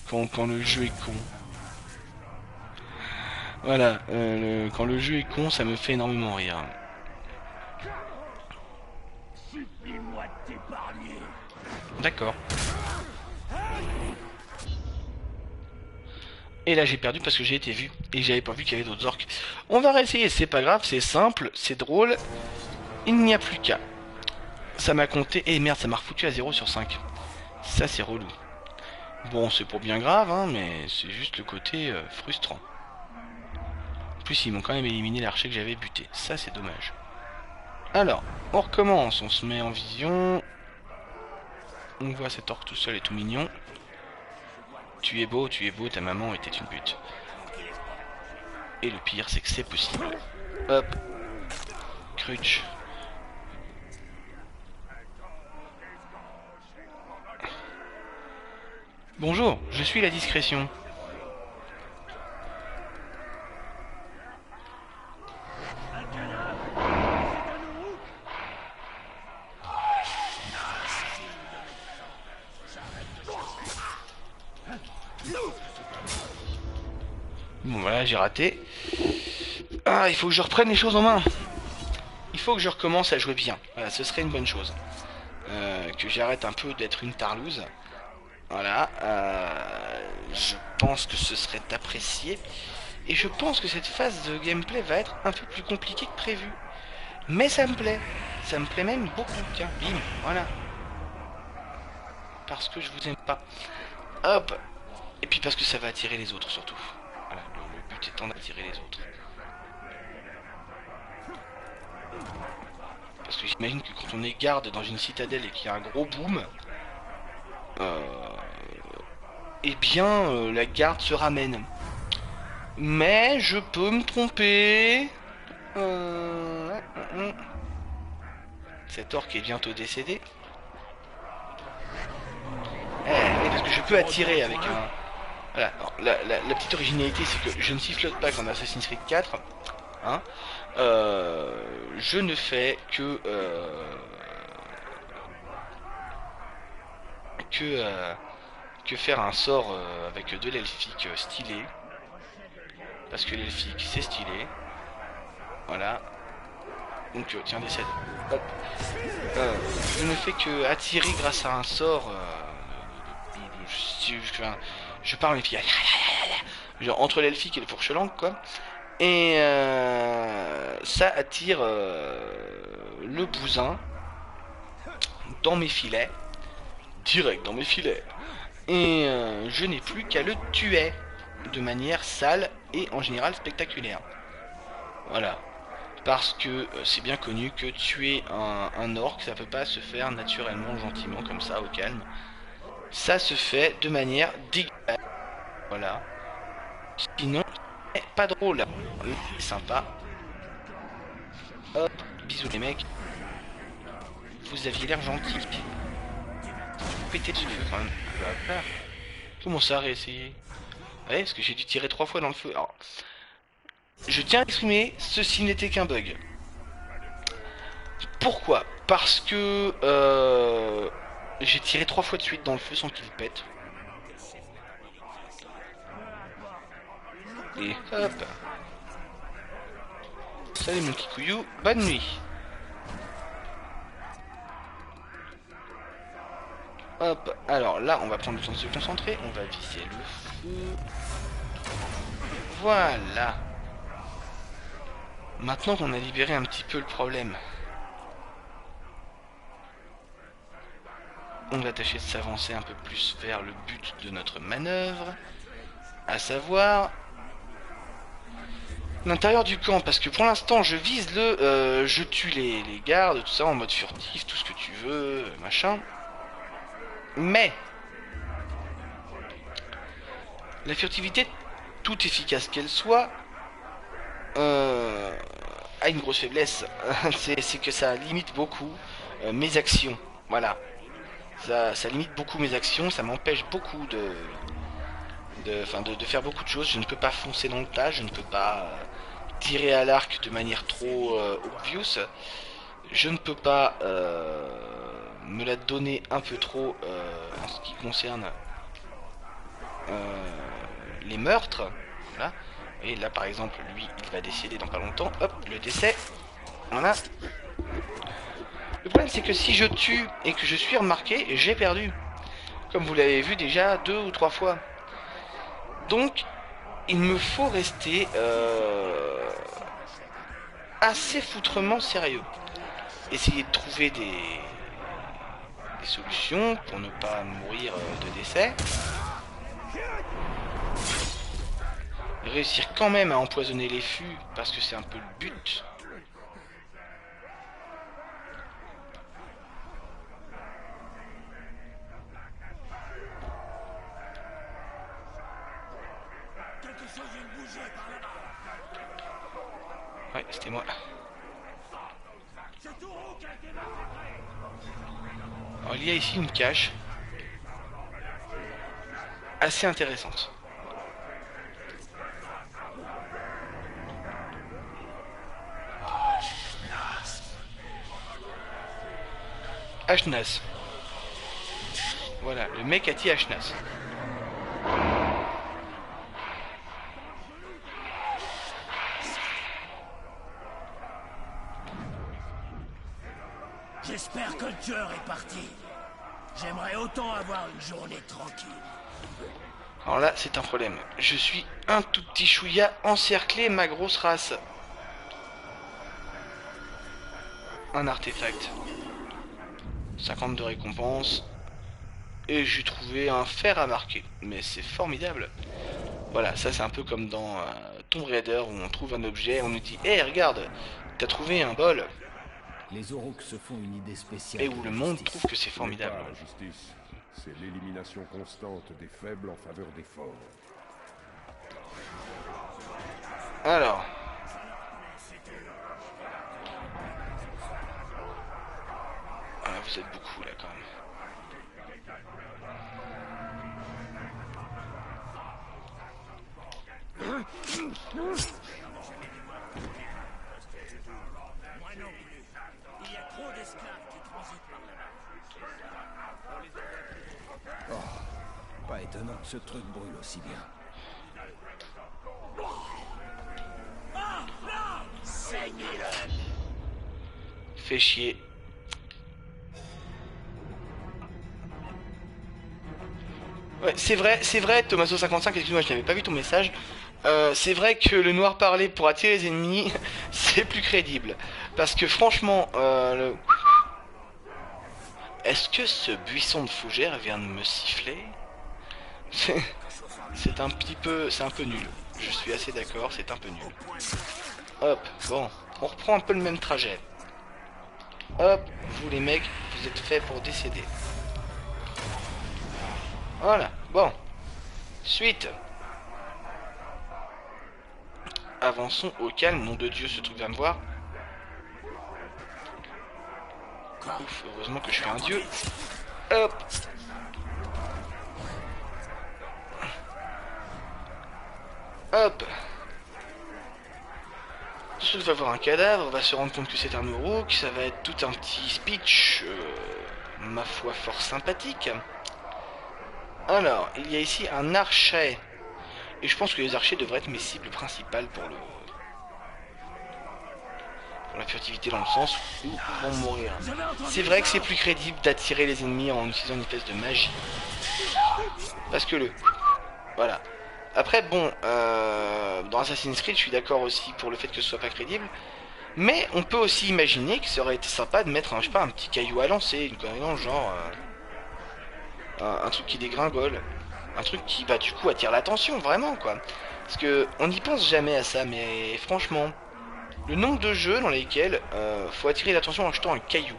quand le jeu est con. Voilà, quand le jeu est con, ça me fait énormément rire. D'accord. Et là j'ai perdu parce que j'ai été vu et j'avais pas vu qu'il y avait d'autres orques. On va réessayer, c'est pas grave, c'est simple, c'est drôle. Il n'y a plus qu'à. Ça m'a compté. Et merde, ça m'a refoutu à 0 sur 5. Ça c'est relou. Bon, c'est pour bien grave, hein, mais c'est juste le côté frustrant. En plus, ils m'ont quand même éliminé l'archer que j'avais buté. Ça, c'est dommage. Alors, on recommence. On se met en vision. On voit cet orc tout seul et tout mignon. Tu es beau, ta maman était une pute. Et le pire, c'est que c'est possible. Hop. Crutch. Bonjour, je suis la discrétion. Bon voilà, j'ai raté. Ah, il faut que je reprenne les choses en main. Il faut que je recommence à jouer bien. Voilà, ce serait une bonne chose. Que j'arrête un peu d'être une tarlouse. Voilà. Je pense que ce serait apprécié. Et je pense que cette phase de gameplay va être un peu plus compliquée que prévu. Mais ça me plaît. Ça me plaît même beaucoup. Tiens, bim, voilà. Parce que je vous aime pas. Hop. Et puis parce que ça va attirer les autres surtout. Voilà, le but étant d'attirer les autres. Parce que j'imagine que quand on est garde dans une citadelle et qu'il y a un gros boom, eh bien la garde se ramène. Mais je peux me tromper. Cet orc est bientôt décédé. Parce que je peux attirer avec un... Voilà, alors, la petite originalité, c'est que je ne sifflote pas comme Assassin's Creed 4. Hein. Je ne fais que faire un sort avec de l'elfique stylé. Parce que l'elfique c'est stylé. Voilà. Donc tiens, décède. Hop. Je ne fais que attirer grâce à un sort. Je parle mes filles. Genre entre l'elfique et le fourche-langue quoi. Et ça attire le bousin dans mes filets. Direct dans mes filets. Et je n'ai plus qu'à le tuer de manière sale et en général spectaculaire. Voilà. Parce que c'est bien connu que tuer un orc, ça peut pas se faire naturellement, gentiment, comme ça, au calme. Ça se fait de manière dégueulasse. Voilà. Sinon, c'est pas drôle. C'est sympa. Hop, bisous les mecs. Vous aviez l'air gentil. Péter dessus quand même. Comment ça réessayer? Ouais, parce que j'ai dû tirer 3 fois dans le feu. Alors, je tiens à exprimer, ceci n'était qu'un bug. Pourquoi? Parce que j'ai tiré 3 fois de suite dans le feu sans qu'il pète. Et hop. Salut mon petit couillou, bonne nuit. Hop, alors là on va prendre le temps de se concentrer, on va visser le feu. Voilà. Maintenant qu'on a libéré un petit peu le problème, on va tâcher de s'avancer un peu plus vers le but de notre manœuvre, à savoir l'intérieur du camp, parce que pour l'instant je vise je tue les gardes, tout ça en mode furtif, tout ce que tu veux, machin. Mais la furtivité, toute efficace qu'elle soit, a une grosse faiblesse. C'est que ça limite beaucoup mes actions. Voilà. Ça limite beaucoup mes actions, ça m'empêche beaucoup de faire beaucoup de choses. Je ne peux pas foncer dans le tas, je ne peux pas tirer à l'arc de manière trop obvious. Je ne peux pas me la donner un peu trop en ce qui concerne les meurtres. Voilà. Et là par exemple, lui, il va décéder dans pas longtemps. Hop, le décès. Voilà. Le problème c'est que si je tue et que je suis remarqué, j'ai perdu. Comme vous l'avez vu déjà 2 ou 3 fois. Donc, il me faut rester assez foutrement sérieux. Essayer de trouver des solutions pour ne pas mourir de décès. Réussir quand même à empoisonner les fûts, parce que c'est un peu le but. Ouais, c'était moi. Alors, il y a ici une cache assez intéressante. Ashnas. Voilà, le mec a dit Ashnas. J'espère que le tueur est parti. J'aimerais autant avoir une journée tranquille. Alors là, c'est un problème. Je suis un tout petit chouïa encerclé, ma grosse race. Un artefact. 50 de récompense. Et j'ai trouvé un fer à marquer. Mais c'est formidable. Voilà, ça c'est un peu comme dans Tomb Raider où on trouve un objet, on nous dit « Hey, regarde, t'as trouvé un bol !» Les Aurochs se font une idée spéciale. Et où le monde trouve que c'est formidable. Ce n'est pas la justice, c'est l'élimination constante des faibles en faveur des forts. Alors. Ah, vous êtes beaucoup là quand même. Il y a trop d'esclaves qui transitent par là-bas. Pas étonnant que ce truc brûle aussi bien. Fait chier. Ouais, c'est vrai, Thomaso55, excuse-moi, je n'avais pas vu ton message. C'est vrai que le noir parlé pour attirer les ennemis, c'est plus crédible. Parce que franchement, est-ce que ce buisson de fougère vient de me siffler? C'est un petit peu... c'est un peu nul. Je suis assez d'accord, c'est un peu nul. Hop, bon, on reprend un peu le même trajet. Hop, vous les mecs, vous êtes faits pour décéder. Voilà, bon. Suite. Avançons au calme, nom de Dieu, ce truc va me voir. Ouf, heureusement que je suis un dieu. Hop. Hop. Ce va voir un cadavre, on va se rendre compte que c'est un Uruk, ça va être tout un petit speech, ma foi, fort sympathique. Alors, il y a ici un archer. Et je pense que les archers devraient être mes cibles principales pour la furtivité, dans le sens où ils vont mourir. C'est vrai que c'est plus crédible d'attirer les ennemis en utilisant une espèce de magie. Parce que voilà. Après, bon, dans Assassin's Creed, je suis d'accord aussi pour le fait que ce soit pas crédible. Mais on peut aussi imaginer que ça aurait été sympa de mettre, je sais pas, un petit caillou à lancer, une connerie dans le genre... un truc qui dégringole. Un truc qui, bah, du coup, attire l'attention, vraiment, quoi. Parce que on n'y pense jamais à ça, mais franchement, le nombre de jeux dans lesquels faut attirer l'attention en jetant un caillou.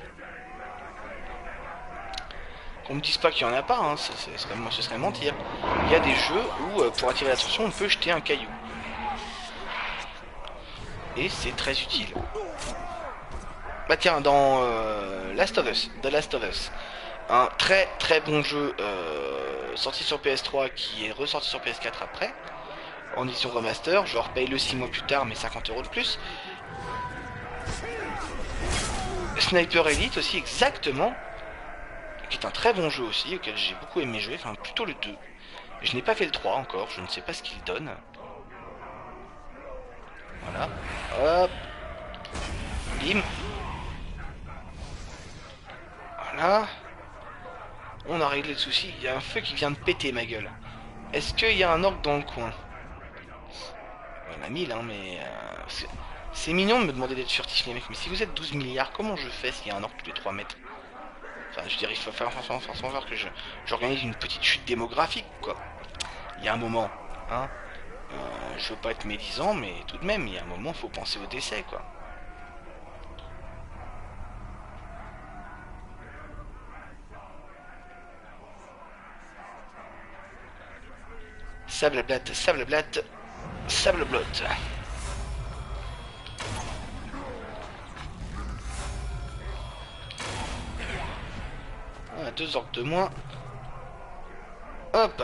Qu'on me dise pas qu'il y en a pas, hein, ce serait mentir. Il y a des jeux où, pour attirer l'attention, on peut jeter un caillou. Et c'est très utile. Bah tiens, dans Last of Us, The Last of Us, un très très bon jeu sorti sur PS3 qui est ressorti sur PS4 après, en édition remaster, genre paye-le 6 mois plus tard mais 50 € de plus. Sniper Elite aussi, exactement, qui est un très bon jeu aussi, auquel j'ai beaucoup aimé jouer, enfin plutôt le 2. Je n'ai pas fait le 3 encore, je ne sais pas ce qu'il donne. Voilà. Hop. Bim. Voilà. On a réglé le souci. Il y a un feu qui vient de péter, ma gueule. Est-ce qu'il y a un orc dans le coin? Il y en a 1000, hein, mais... c'est mignon de me demander d'être furtif, les mecs. Mais si vous êtes 12 milliards, comment je fais s'il y a un orc tous les 3 mètres? Enfin, je dirais, il faut faire forcément que j'organise une petite chute démographique, quoi. Il y a un moment, hein. Je veux pas être médisant, mais tout de même, il y a un moment, faut penser au décès, quoi. Sableblatt, sableblatt, sableblotte. Ah, 2 orques de moins. Hop.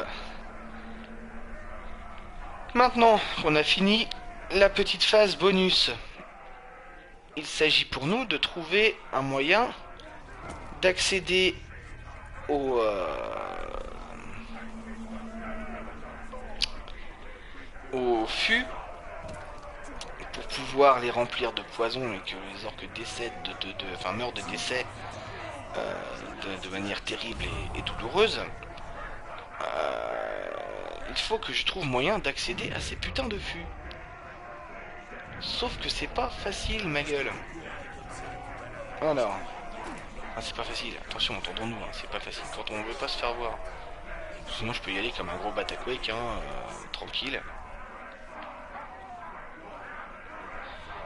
Maintenant qu'on a fini la petite phase bonus, il s'agit pour nous de trouver un moyen d'accéder au fût pour pouvoir les remplir de poison et que les orques décèdent enfin meurent de décès de manière terrible et douloureuse. Il faut que je trouve moyen d'accéder à ces putains de fûts. Sauf que c'est pas facile, ma gueule. Alors. Ah, c'est pas facile. Attention, entendons-nous, hein, c'est pas facile quand on veut pas se faire voir. Sinon, je peux y aller comme un gros bataquake, hein, tranquille.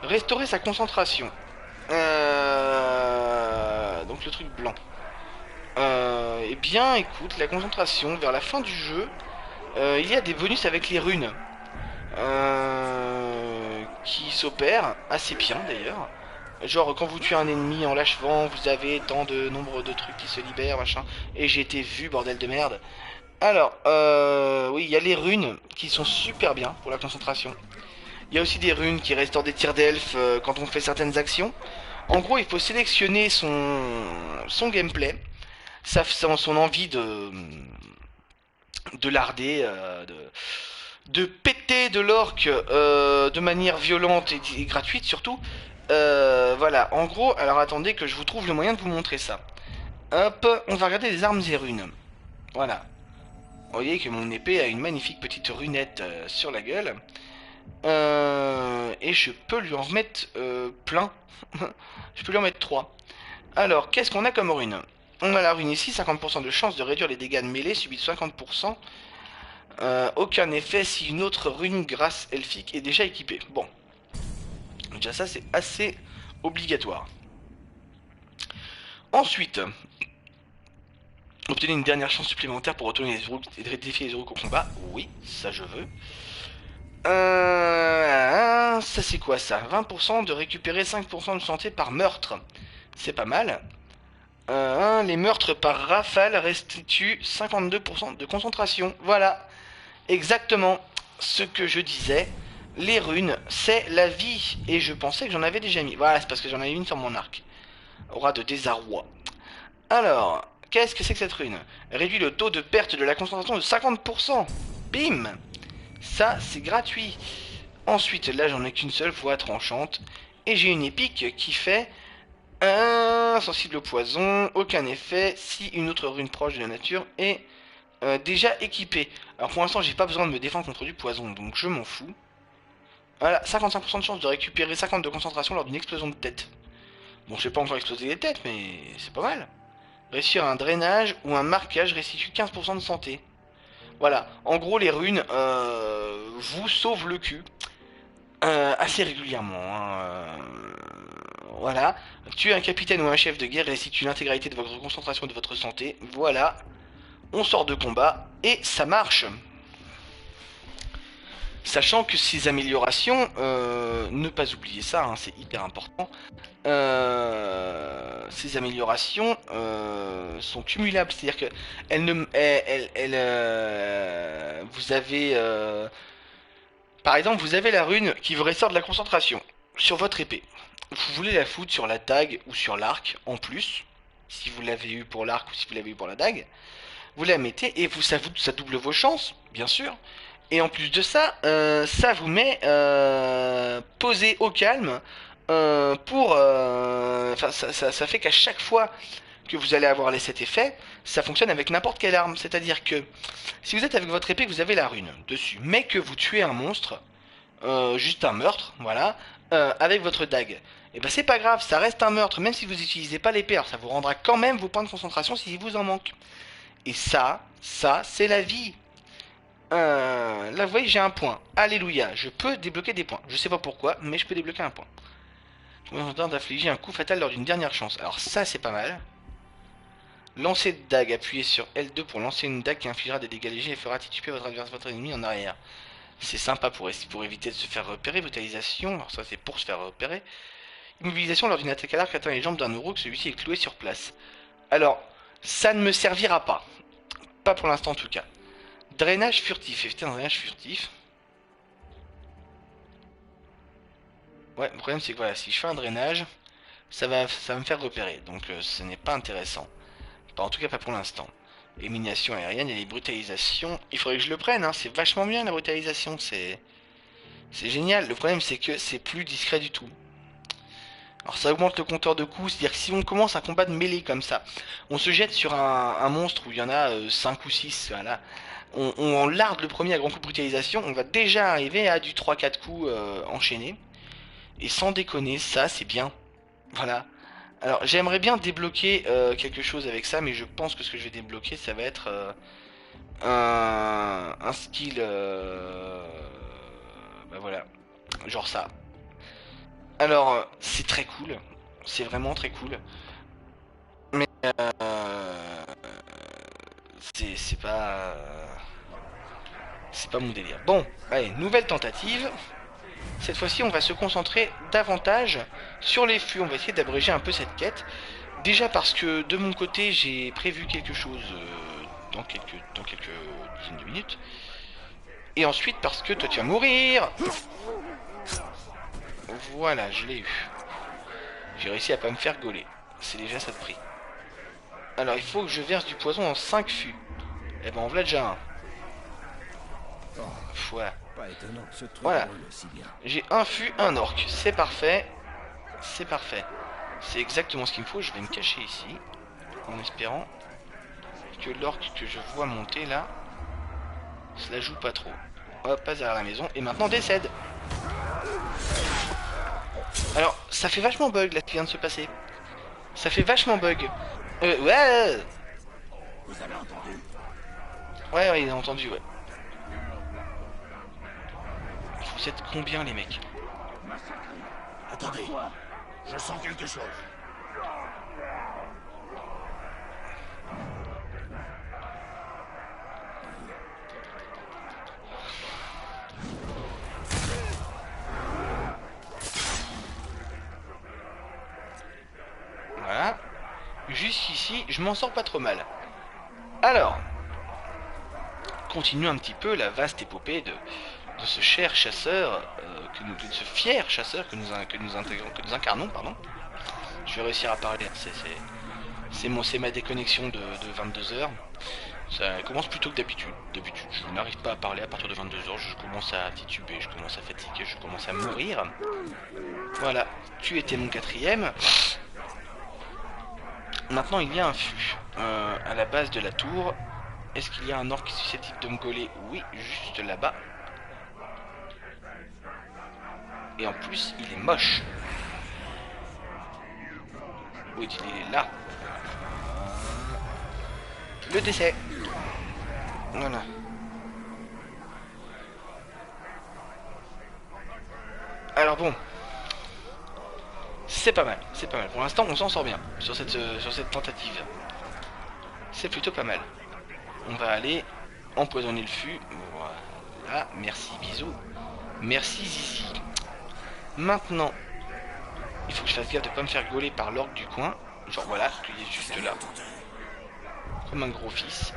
Restaurer sa concentration. Donc le truc blanc. Eh bien, écoute, la concentration, vers la fin du jeu, il y a des bonus avec les runes. Qui s'opèrent assez bien d'ailleurs. Genre quand vous tuez un ennemi en l'achevant, vous avez tant de nombre de trucs qui se libèrent, machin. Et j'ai été vu, bordel de merde. Alors, oui, il y a les runes qui sont super bien pour la concentration. Il y a aussi des runes qui restaurent des tirs d'elfes quand on fait certaines actions. En gros, il faut sélectionner son gameplay, son envie de larder, de péter de l'orque de manière violente et gratuite surtout. Voilà, en gros, alors attendez que je vous trouve le moyen de vous montrer ça. Hop, on va regarder les armes et runes. Voilà. Vous voyez que mon épée a une magnifique petite runette sur la gueule. Et je peux lui en remettre plein. Je peux lui en mettre 3. Alors, qu'est-ce qu'on a comme rune? On a la rune ici, 50% de chance de réduire les dégâts de mêlée subis de 50%. Aucun effet si une autre rune grâce elfique est déjà équipée. Bon. Déjà ça c'est assez obligatoire. Ensuite, obtenez une dernière chance supplémentaire pour retourner les Uruk et défier les Uruk au combat. Oui, ça je veux. Ça c'est quoi ça? 20% de récupérer 5% de santé par meurtre. C'est pas mal. Les meurtres par rafale restituent 52% de concentration. Voilà. Exactement ce que je disais. Les runes, c'est la vie. Et je pensais que j'en avais déjà mis. Voilà, c'est parce que j'en avais une sur mon arc. Aura de désarroi. Alors, qu'est-ce que c'est que cette rune? Réduit le taux de perte de la concentration de 50%. Bim. Ça, c'est gratuit. Ensuite, là, j'en ai qu'une seule fois tranchante. Et j'ai une épique qui fait... sensible au poison. Aucun effet si une autre rune proche de la nature est déjà équipée. Alors pour l'instant, j'ai pas besoin de me défendre contre du poison. Donc je m'en fous. Voilà, 55% de chance de récupérer 50 de concentration lors d'une explosion de tête. Bon, je vais pas encore exploser les têtes, mais c'est pas mal. Réussir un drainage ou un marquage restitue 15% de santé. Voilà, en gros les runes vous sauvent le cul. Assez régulièrement. Hein. Voilà. Tuer un capitaine ou un chef de guerre restitue l'intégralité de votre concentration et de votre santé. Voilà. On sort de combat et ça marche. Sachant que ces améliorations, ne pas oublier ça, hein, c'est hyper important. Ces améliorations sont cumulables, c'est-à-dire que vous avez, par exemple, vous avez la rune qui vous restaure de la concentration sur votre épée. Vous voulez la foutre sur la dague ou sur l'arc en plus, si vous l'avez eu pour l'arc ou si vous l'avez eu pour la dague. vous la mettez et ça double vos chances, bien sûr. Et en plus de ça, ça vous met posé au calme Enfin, ça fait qu'à chaque fois que vous allez avoir cet effet, ça fonctionne avec n'importe quelle arme. C'est-à-dire que si vous êtes avec votre épée, que vous avez la rune dessus, mais que vous tuez un monstre, juste un meurtre, voilà, avec votre dague, et ben c'est pas grave, ça reste un meurtre, même si vous n'utilisez pas l'épée, alors ça vous rendra quand même vos points de concentration s'il vous en manque. Et ça, c'est la vie. Là, vous voyez, j'ai un point. Alléluia, je peux débloquer des points. Je sais pas pourquoi, mais je peux débloquer un point. Je me tente d'infliger un coup fatal lors d'une dernière chance. Alors ça, c'est pas mal. Lancer de dague, appuyez sur L2 pour lancer une dague qui infligera des dégâts légers et fera tituber votre ennemi en arrière. C'est sympa pour éviter de se faire repérer. Brutalisation, alors ça c'est pour se faire repérer. Immobilisation lors d'une attaque à l'arc atteint les jambes d'un euro que celui-ci est cloué sur place. Alors, ça ne me servira pas. Pas pour l'instant en tout cas. Drainage furtif, éviter un drainage furtif. Ouais, le problème c'est que voilà, si je fais un drainage, ça va me faire repérer. Donc ce n'est pas intéressant. Enfin, en tout cas pas pour l'instant. Élimination aérienne et les brutalisations. Il faudrait que je le prenne, hein. C'est vachement bien la brutalisation. C'est génial. Le problème c'est que c'est plus discret du tout. Alors ça augmente le compteur de coups, c'est-à-dire que si on commence un combat de mêlée comme ça, on se jette sur un monstre où il y en a 5 ou 6, voilà. On larde le premier à grand coup de brutalisation, on va déjà arriver à du 3-4 coups enchaînés. Et sans déconner, ça c'est bien. Voilà. Alors j'aimerais bien débloquer quelque chose avec ça, mais je pense que ce que je vais débloquer, ça va être un skill... bah voilà, genre ça. Alors, c'est très cool. C'est vraiment très cool. Mais c'est pas... c'est pas mon délire. Bon, allez, nouvelle tentative. Cette fois-ci, on va se concentrer davantage sur les fûts. On va essayer d'abréger un peu cette quête. Déjà parce que, de mon côté, j'ai prévu quelque chose dans quelques dizaines de minutes. Et ensuite, parce que toi, tu vas mourir. Voilà, je l'ai eu. J'ai réussi à pas me faire gauler. C'est déjà ça de prix. Alors, il faut que je verse du poison en 5 fûts. Eh ben, en voilà déjà un. Voilà. Pas étonnant que ce truc Voilà. brûle aussi bien. J'ai un fût, un orc. C'est parfait. C'est parfait. C'est exactement ce qu'il me faut. Je vais me cacher ici. En espérant que l'orc que je vois monter là, se la joue pas trop. Hop, passe derrière la maison. Et maintenant, décède. Alors, ça fait vachement bug là ce qui vient de se passer. Ça fait vachement bug. Ouais. Vous avez entendu? Ouais, il a entendu, ouais. Vous êtes combien les mecs? Attendez, je sens quelque chose. Voilà. Jusqu'ici, je m'en sors pas trop mal. Alors, continue un petit peu la vaste épopée de ce cher chasseur, de ce fier chasseur que nous incarnons, pardon. Je vais réussir à parler. C'est ma déconnexion de 22h. Ça commence plutôt que d'habitude. D'habitude, je n'arrive pas à parler à partir de 22h. Je commence à tituber, je commence à fatiguer, je commence à mourir. Voilà, tu étais mon 4ème. Maintenant, il y a un fût à la base de la tour. Est-ce qu'il y a un orc susceptible de me gauler? Oui, juste là-bas. Et en plus, il est moche. Oui, il est là. Le décès. Voilà. Alors bon. C'est pas mal, c'est pas mal. Pour l'instant, on s'en sort bien sur cette tentative. C'est plutôt pas mal. On va aller empoisonner le fût. Voilà, merci, bisous. Merci, Zizi. Maintenant, il faut que je fasse gaffe de pas me faire gauler par l'orque du coin. Genre voilà, qui est juste là. Comme un gros fils.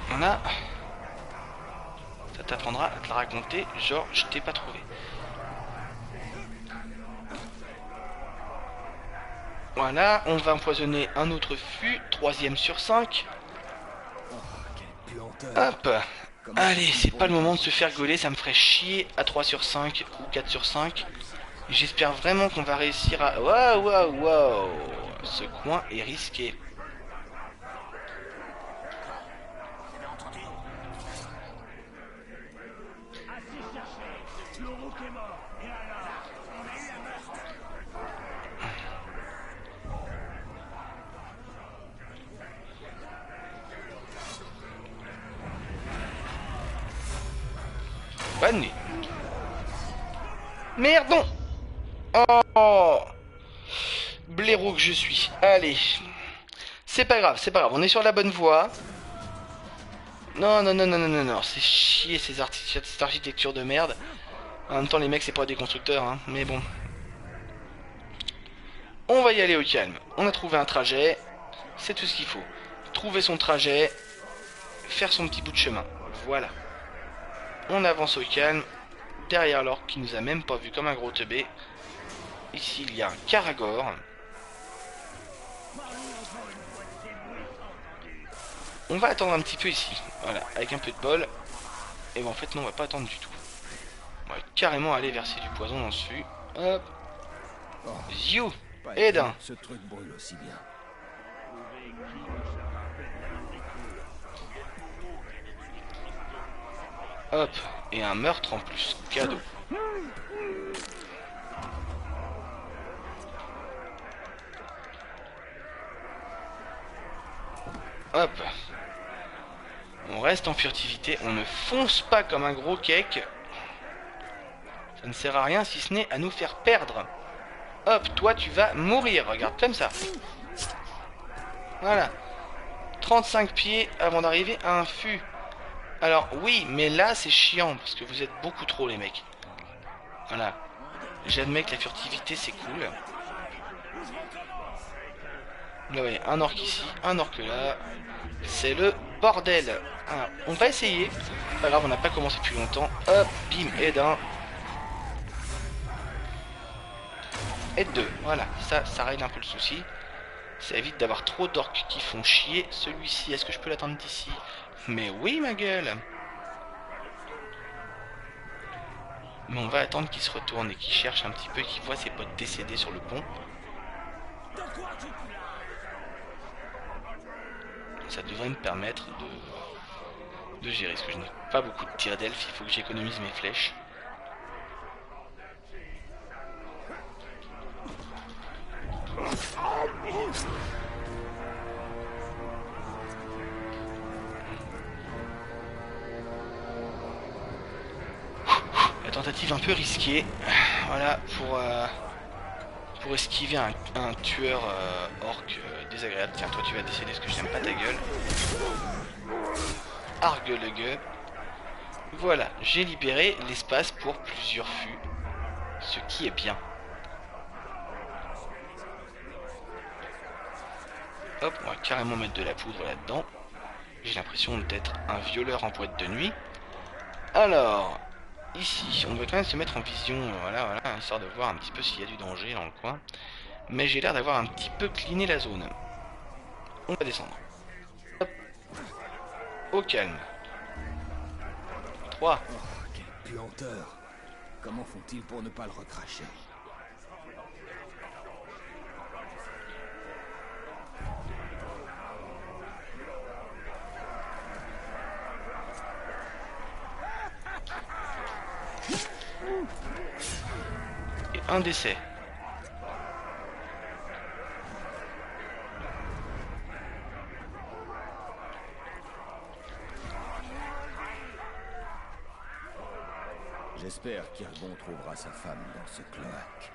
Voilà. t'apprendra à te la raconter, genre je t'ai pas trouvé. Voilà, on va empoisonner un autre fût, 3ème sur 5. Quelle puanteur. Hop. Comment Allez, faut-il c'est pour pas le nous moment de se protéger? faire gauler, ça me ferait chier à 3 sur 5 ou 4 sur 5. J'espère vraiment qu'on va réussir à... Waouh, waouh, waouh. Ce coin est risqué. Bonne nuit. Merde, non. Oh, blaireau que je suis. Allez. C'est pas grave, on est sur la bonne voie. Non, non, non, non, non, non, non, c'est chier cette architecture de merde. En même temps, les mecs, c'est pas des constructeurs, hein, mais bon. On va y aller au calme. On a trouvé un trajet, c'est tout ce qu'il faut. Trouver son trajet, faire son petit bout de chemin. Voilà. On avance au calme. Derrière l'orque qui nous a même pas vu comme un gros teubé. Ici, il y a un Karagor. On va attendre un petit peu ici. Voilà, avec un peu de bol. Et bon, en fait, non, on va pas attendre du tout. On va carrément aller verser du poison dans ce fût. Hop. Ziou. Pas Et étonnant d'un. que ce truc brûle aussi bien. Hop. Et un meurtre en plus. Cadeau. Hop. On reste en furtivité. On ne fonce pas comme un gros cake. Ça ne sert à rien si ce n'est à nous faire perdre. Hop, toi tu vas mourir. Regarde comme ça. Voilà. 35 pieds avant d'arriver à un fût. Alors oui, mais là c'est chiant parce que vous êtes beaucoup trop les mecs. Voilà. J'admets que la furtivité c'est cool. Là ouais, un orc ici, un orc là. C'est le bordel. Alors, on va essayer. Pas grave, on n'a pas commencé depuis longtemps. Hop, bim, et d'un. Et deux. Voilà, ça règle un peu le souci. Ça évite d'avoir trop d'orques qui font chier. Celui-ci, est-ce que je peux l'attendre d'ici? Mais oui, ma gueule. Mais on va attendre qu'il se retourne et qu'il cherche un petit peu et qu'il voit ses potes décédés sur le pont. Ça devrait me permettre de gérer. Parce que je n'ai pas beaucoup de tirs d'elfe, il faut que j'économise mes flèches. La tentative un peu risquée. Voilà, pour esquiver un tueur orc désagréable. Tiens, toi tu vas décéder parce que je n'aime pas ta gueule. Argue le gueux. Voilà, j'ai libéré l'espace pour plusieurs fûts. Ce qui est bien. Hop, on va carrément mettre de la poudre là-dedans. J'ai l'impression d'être un violeur en boîte de nuit. Alors, ici, on va quand même se mettre en vision, voilà, histoire de voir un petit peu s'il y a du danger dans le coin. Mais j'ai l'air d'avoir un petit peu cleané la zone. On va descendre. Hop. Au calme. 3. Oh, quelle puanteur. Comment font-ils pour ne pas le recracher? Et un décès. J'espère qu'Irgon trouvera sa femme dans ce cloaque.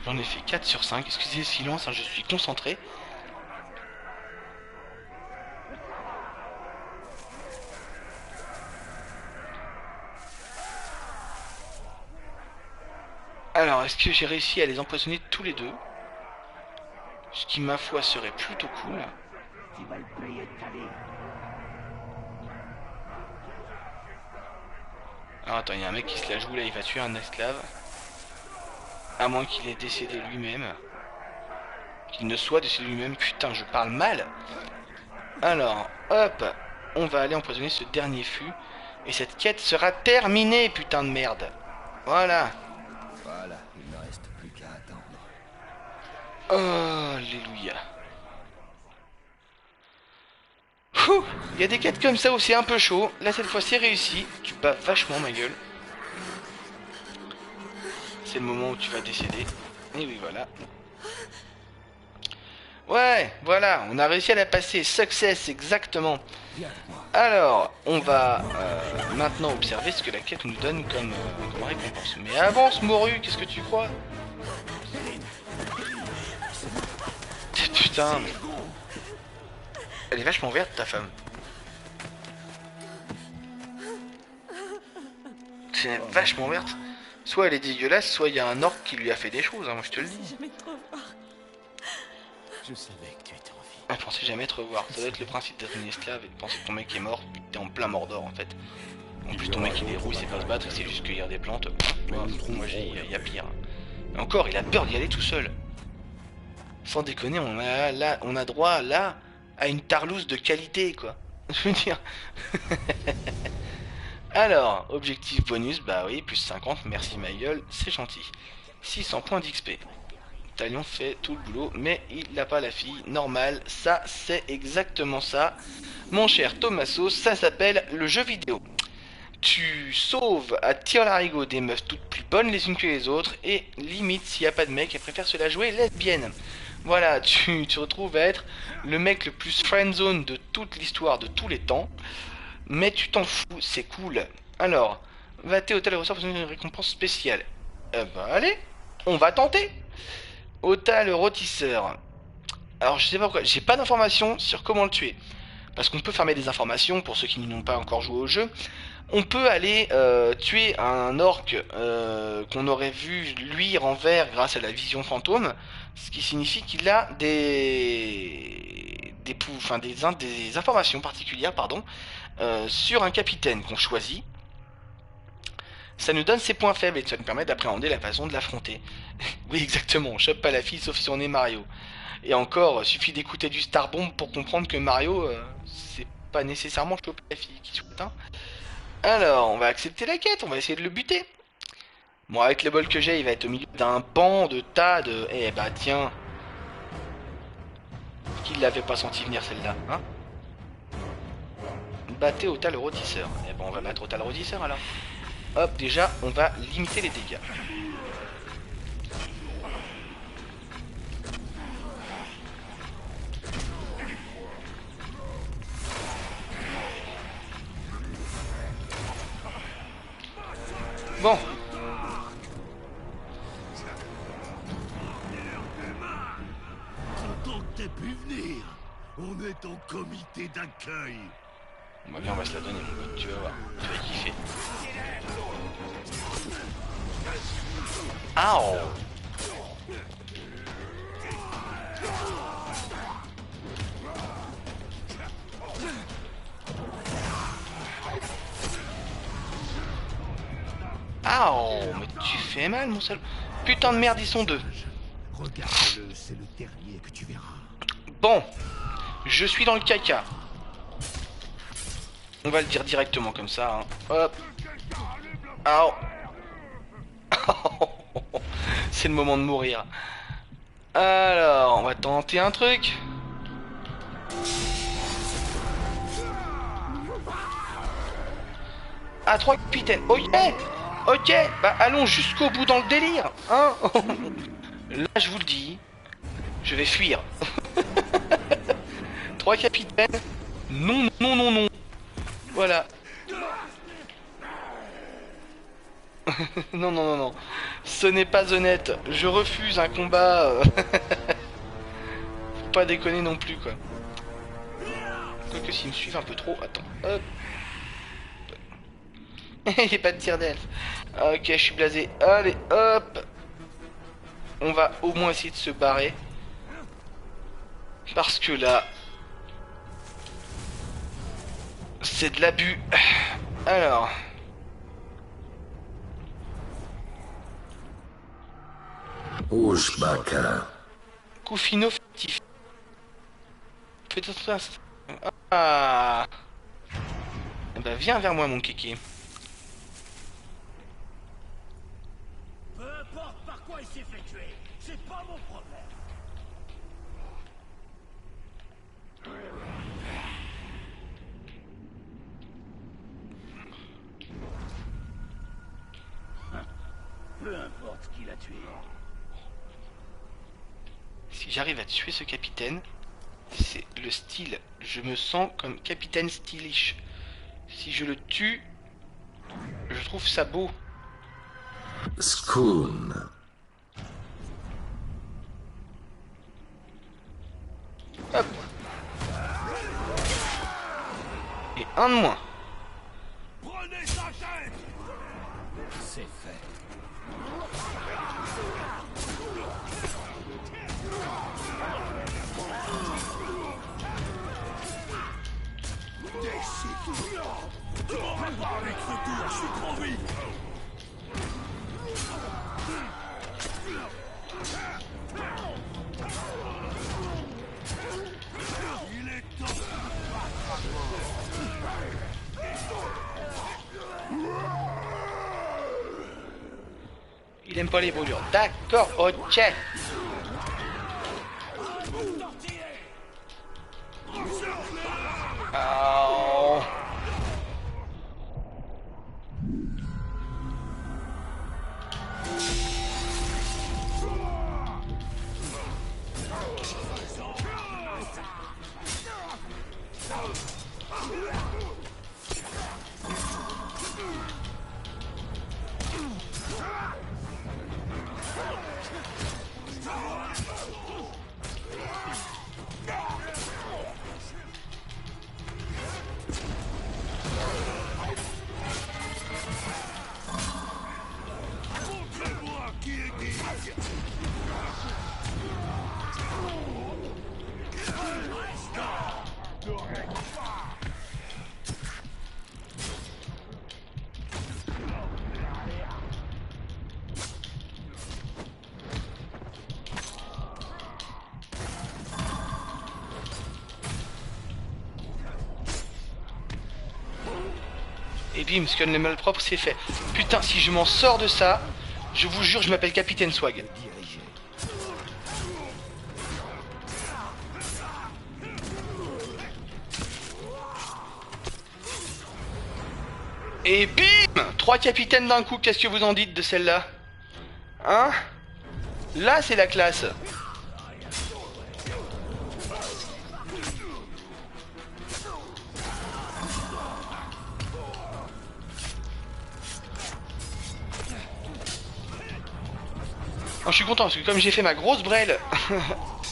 J'en ai fait 4 sur 5. Excusez le silence, hein, je suis concentré. Alors, est-ce que j'ai réussi à les empoisonner tous les deux? Ce qui, ma foi, serait plutôt cool. Alors attends, il y a un mec qui se la joue là, il va tuer un esclave. À moins qu'il ait décédé lui-même. Qu'il ne soit décédé lui-même. Putain, je parle mal. Alors, hop, on va aller empoisonner ce dernier fût. Et cette quête sera terminée, putain de merde. Voilà. Voilà, il ne reste plus qu'à attendre. Oh, alléluia. Il y a des quêtes comme ça où c'est un peu chaud. Là, cette fois, c'est réussi. Tu bats vachement ma gueule. C'est le moment où tu vas décéder. Et oui, voilà. Ouais, voilà, on a réussi à la passer. Success, exactement. Alors, on va maintenant observer ce que la quête nous donne comme récompense. Mais avance, morue, qu'est-ce que tu crois? Putain. Elle est vachement verte, ta femme. C'est vachement verte. Soit elle est dégueulasse, soit il y a un orc qui lui a fait des choses, hein, moi je te le dis. Je savais que tu étais en vie. Elle pensait jamais te revoir. Ça doit être le principe d'être une esclave et de penser que ton mec est mort, puis que t'es en plein Mordor en fait. En plus ton mec il est roux, il sait pas se battre, il sait juste cueillir des plantes. Moi il y a pire. Et encore, il a peur d'y aller tout seul. Sans déconner, on a droit là à une tarlouse de qualité quoi. Je veux dire. Alors, objectif bonus, bah oui, plus 50, merci ma gueule, c'est gentil. 600 points d'XP. Talion fait tout le boulot, mais il n'a pas la fille, normal, ça c'est exactement ça. Mon cher Thomaso, ça s'appelle le jeu vidéo. Tu sauves à tir larigot des meufs toutes plus bonnes les unes que les autres, et limite s'il n'y a pas de mec, elle préfère se la jouer lesbienne. Voilà, tu te retrouves à être le mec le plus friendzone de toute l'histoire de tous les temps. Mais tu t'en fous, c'est cool. Alors, va-t-il au hôtel et ressort pour une récompense spéciale. Bah allez, on va tenter. Hôtel rôtisseur. Alors je sais pas pourquoi, j'ai pas d'informations sur comment le tuer. Parce qu'on peut farmer des informations pour ceux qui n'ont pas encore joué au jeu. On peut aller tuer un orc qu'on aurait vu luire en vert grâce à la vision fantôme. Ce qui signifie qu'il a des informations particulières, pardon. Sur un capitaine qu'on choisit, ça nous donne ses points faibles et ça nous permet d'appréhender la façon de l'affronter. Oui, exactement, on chope pas la fille sauf si on est Mario. Et encore, suffit d'écouter du Starbomb pour comprendre que Mario, c'est pas nécessairement choper la fille qui souhaite. Hein. Alors, on va accepter la quête, on va essayer de le buter. Bon, avec le bol que j'ai, il va être au milieu d'un banc de tas de... Eh bah tiens. Qui l'avait pas senti venir celle-là, hein? Battez Otal le rôtisseur. Et bon, on va battre Otal le rôtisseur alors. Hop, déjà, on va limiter les dégâts. Bon. Content que t'aies pu venir. On est en comité d'accueil. Bah bien, on va se la donner mon pote, tu vas voir, tu vas kiffer. Aouh. Aouh, mais tu fais mal mon salaud. Putain de merde, ils sont deux. Regarde-le, c'est le dernier que tu verras. Bon, je suis dans le caca. On va le dire directement comme ça. Hein. Hop. Aouh. C'est le moment de mourir. Alors, on va tenter un truc. Ah, 3 capitaines. Ok. Ok. Bah, allons jusqu'au bout dans le délire. Hein. Là, je vous le dis. Je vais fuir. 3 capitaines. Non, non, non, non. Voilà. Non, non, non, non. Ce n'est pas honnête. Je refuse un combat. Faut pas déconner non plus, quoi. Quoique s'ils me suivent un peu trop. Attends. Hop. Il n'y a pas de tir d'elfe. Ok, je suis blasé. Allez, hop. on va au moins essayer de se barrer. Parce que là... c'est de l'abus. Alors... Ushbaka. Koufino fictif. Fais ça. Ah. Eh ben, viens vers moi, mon kéké. Peu importe par quoi il s'est fait tuer, c'est pas mon problème. Peu importe ce qu'il a tué. Si j'arrive à tuer ce capitaine, c'est le style. Je me sens comme capitaine stylish. Si je le tue, je trouve ça beau. Skoon. Hop. Et un de moins. Prenez sa tête! C'est fait. Avec ce tour, je suis trop vite! Il est temps! Il aime pas les brûlures. D'accord, ok. Oh. Et bim, scan le malpropre, c'est fait. Putain, si je m'en sors de ça, je vous jure, je m'appelle Capitaine Swag. Et bim, 3 capitaines d'un coup, qu'est-ce que vous en dites de celle-là? Hein? Là, c'est la classe. Je suis content parce que comme j'ai fait ma grosse brêle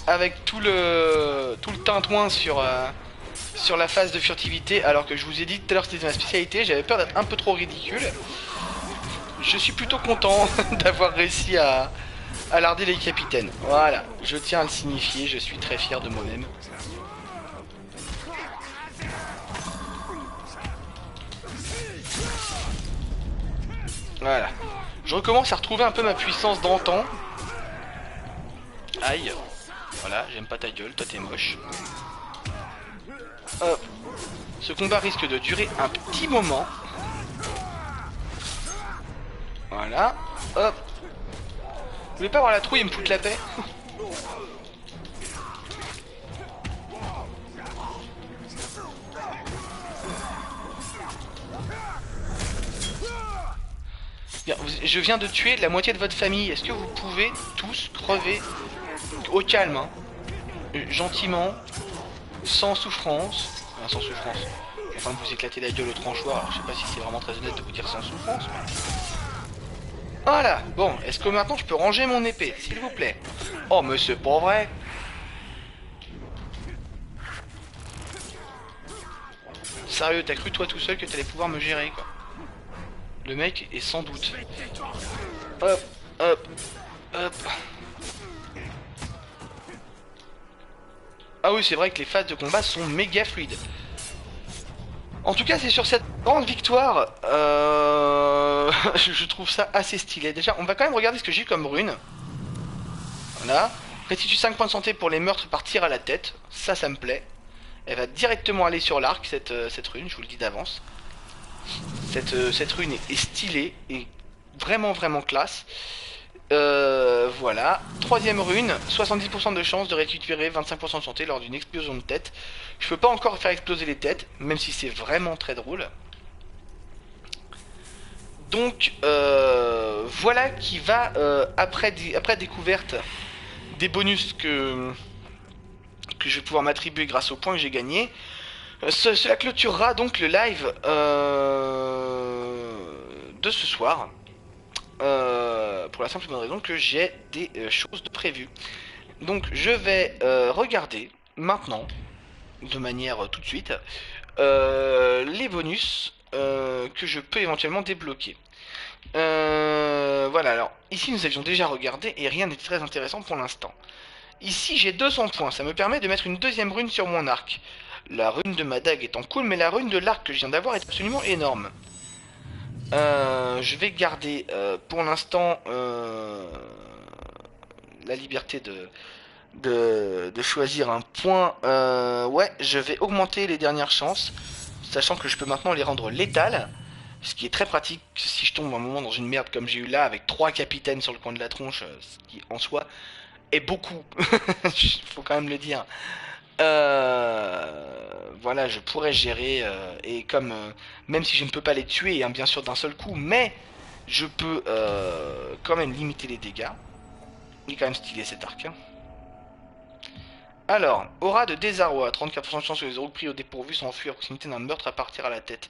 avec tout le tintouin sur la phase de furtivité, alors que je vous ai dit tout à l'heure que c'était ma spécialité, j'avais peur d'être un peu trop ridicule. Je suis plutôt content d'avoir réussi à larder les capitaines. Voilà, je tiens à le signifier, je suis très fier de moi-même. Voilà. Je recommence à retrouver un peu ma puissance d'antan. Aïe. Voilà, j'aime pas ta gueule, toi t'es moche. Hop. Ce combat risque de durer un petit moment. Voilà. Hop. Vous voulez pas avoir la trouille et me foutre la paix? Bien, je viens de tuer la moitié de votre famille. Est-ce que vous pouvez tous crever au calme, hein, gentiment, sans souffrance. Enfin, sans souffrance. Enfin, de vous éclater la gueule au tranchoir. Alors, je sais pas si c'est vraiment très honnête de vous dire sans souffrance. Mais... voilà. Bon, est-ce que maintenant je peux ranger mon épée, s'il vous plaît? Oh, mais c'est pas vrai. Sérieux, t'as cru toi tout seul que t'allais pouvoir me gérer, quoi? Le mec est sans doute. Hop, hop, hop. Ah oui, c'est vrai que les phases de combat sont méga fluides. En tout cas, c'est sur cette grande victoire, je trouve ça assez stylé. Déjà, on va quand même regarder ce que j'ai comme rune. Voilà. Restitue 5 points de santé pour les meurtres par tir à la tête. Ça me plaît. Elle va directement aller sur l'arc, cette rune, je vous le dis d'avance. Cette rune est stylée et vraiment classe. Voilà. Troisième rune, 70% de chance de récupérer 25% de santé lors d'une explosion de tête. Je peux pas encore faire exploser les têtes, même si c'est vraiment très drôle. Donc voilà qui va après découverte des bonus que je vais pouvoir m'attribuer grâce aux points que j'ai gagnés. Cela clôturera donc le live de ce soir. Pour la simple et bonne raison que j'ai des choses de prévues. Donc je vais regarder maintenant, de manière tout de suite, les bonus que je peux éventuellement débloquer. Voilà, alors ici nous avions déjà regardé et rien n'était très intéressant pour l'instant. Ici j'ai 200 points, ça me permet de mettre une deuxième rune sur mon arc. La rune de ma dague étant cool, mais la rune de l'arc que je viens d'avoir est absolument énorme. Je vais garder pour l'instant la liberté de choisir un point. Ouais, je vais augmenter les dernières chances, sachant que je peux maintenant les rendre létales. Ce qui est très pratique si je tombe un moment dans une merde comme j'ai eu là, avec 3 capitaines sur le coin de la tronche, ce qui en soi est beaucoup. Faut quand même le dire. Voilà, je pourrais gérer et comme même si je ne peux pas les tuer hein, bien sûr d'un seul coup, mais je peux quand même limiter les dégâts. Il est quand même stylé cet arc. Hein. Alors, aura de désarroi, 34% de chance que les euros pris au dépourvu sont enfuis à proximité d'un meurtre à partir à la tête.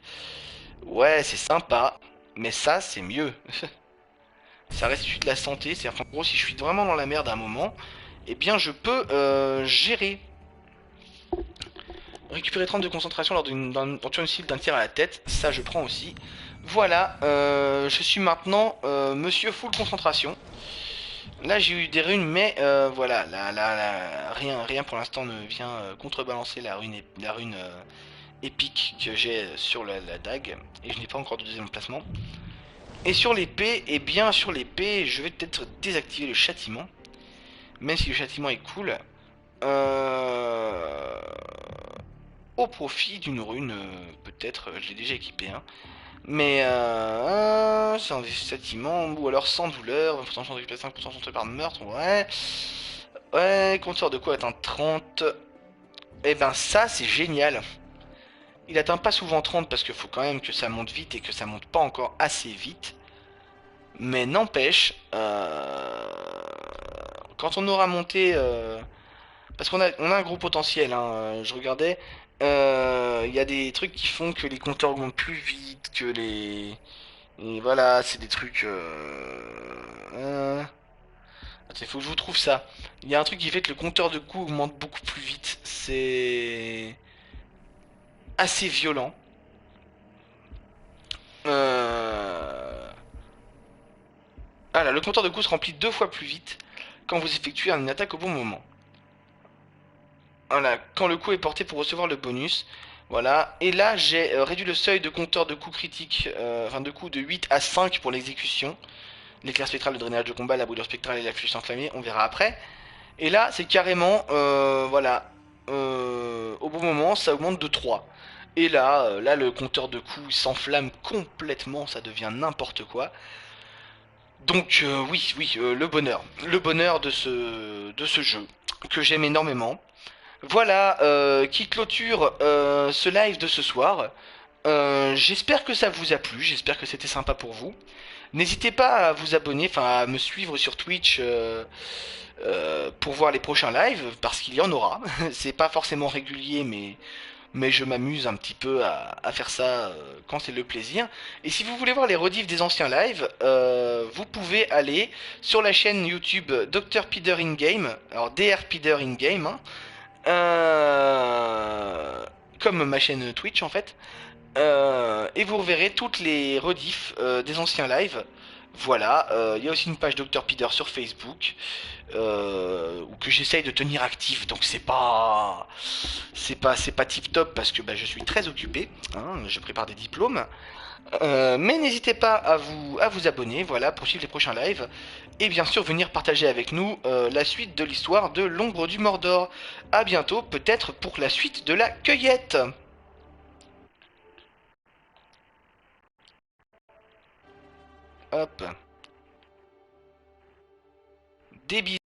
Ouais, c'est sympa, mais ça c'est mieux. Ça restitue de la santé, c'est-à-dire qu'en gros si je suis vraiment dans la merde à un moment, eh bien je peux gérer. Récupérer 30 de concentration lors d'un tuant une cible d'un tir à la tête, ça je prends aussi. Voilà, je suis maintenant monsieur full concentration. Là j'ai eu des runes, mais voilà, là, rien pour l'instant ne vient contrebalancer la rune épique que j'ai sur la dague. Et je n'ai pas encore de deuxième emplacement. Et sur l'épée, et bien sur l'épée, je vais peut-être désactiver le châtiment. Même si le châtiment est cool. Au profit d'une rune, peut-être, je l'ai déjà équipé, hein. Mais sans châtiment, ou alors sans douleur, 20% de chance de récupérer 5% de chance par meurtre, ouais. Ouais, compteur de quoi atteint 30. Et ben ça, c'est génial. Il atteint pas souvent 30 parce qu'il faut quand même que ça monte vite et que ça monte pas encore assez vite. Mais n'empêche, quand on aura monté... parce qu'on a un gros potentiel, hein, je regardais, il y a des trucs qui font que les compteurs augmentent plus vite, que les... Et voilà, c'est des trucs... Attends, faut que je vous trouve ça. Il y a un truc qui fait que le compteur de coups augmente beaucoup plus vite. C'est... assez violent. Ah là, le compteur de coups se remplit 2 fois plus vite quand vous effectuez une attaque au bon moment. Voilà, quand le coup est porté pour recevoir le bonus. Voilà, et là j'ai réduit le seuil de compteur de coups critiques, enfin de coups de 8 à 5 pour l'exécution. L'éclair spectral, le drainage de combat, la brûlure spectrale et la flèche enflammée, on verra après. Et là c'est carrément, voilà, au bon moment ça augmente de 3. Et là, le compteur de coups s'enflamme complètement, ça devient n'importe quoi. Donc oui, le bonheur. Le bonheur de ce jeu, que j'aime énormément. Voilà, qui clôture ce live de ce soir. J'espère que ça vous a plu, j'espère que c'était sympa pour vous. N'hésitez pas à vous abonner, enfin à me suivre sur Twitch pour voir les prochains lives, parce qu'il y en aura. C'est pas forcément régulier, mais je m'amuse un petit peu à faire ça quand c'est le plaisir. Et si vous voulez voir les rediffs des anciens lives, vous pouvez aller sur la chaîne YouTube Dr Peter In Game, alors Dr Peter In Game, hein, comme ma chaîne Twitch en fait, et vous reverrez toutes les rediffs des anciens lives. Voilà, il y a aussi une page Dr Peter sur Facebook, où que j'essaye de tenir actif, donc c'est pas tip top parce que bah, je suis très occupé, hein, je prépare des diplômes. Mais n'hésitez pas à vous abonner, voilà, pour suivre les prochains lives. Et bien sûr, venir partager avec nous la suite de l'histoire de l'ombre du Mordor. À bientôt, peut-être pour la suite de la cueillette. Hop. Des bisous.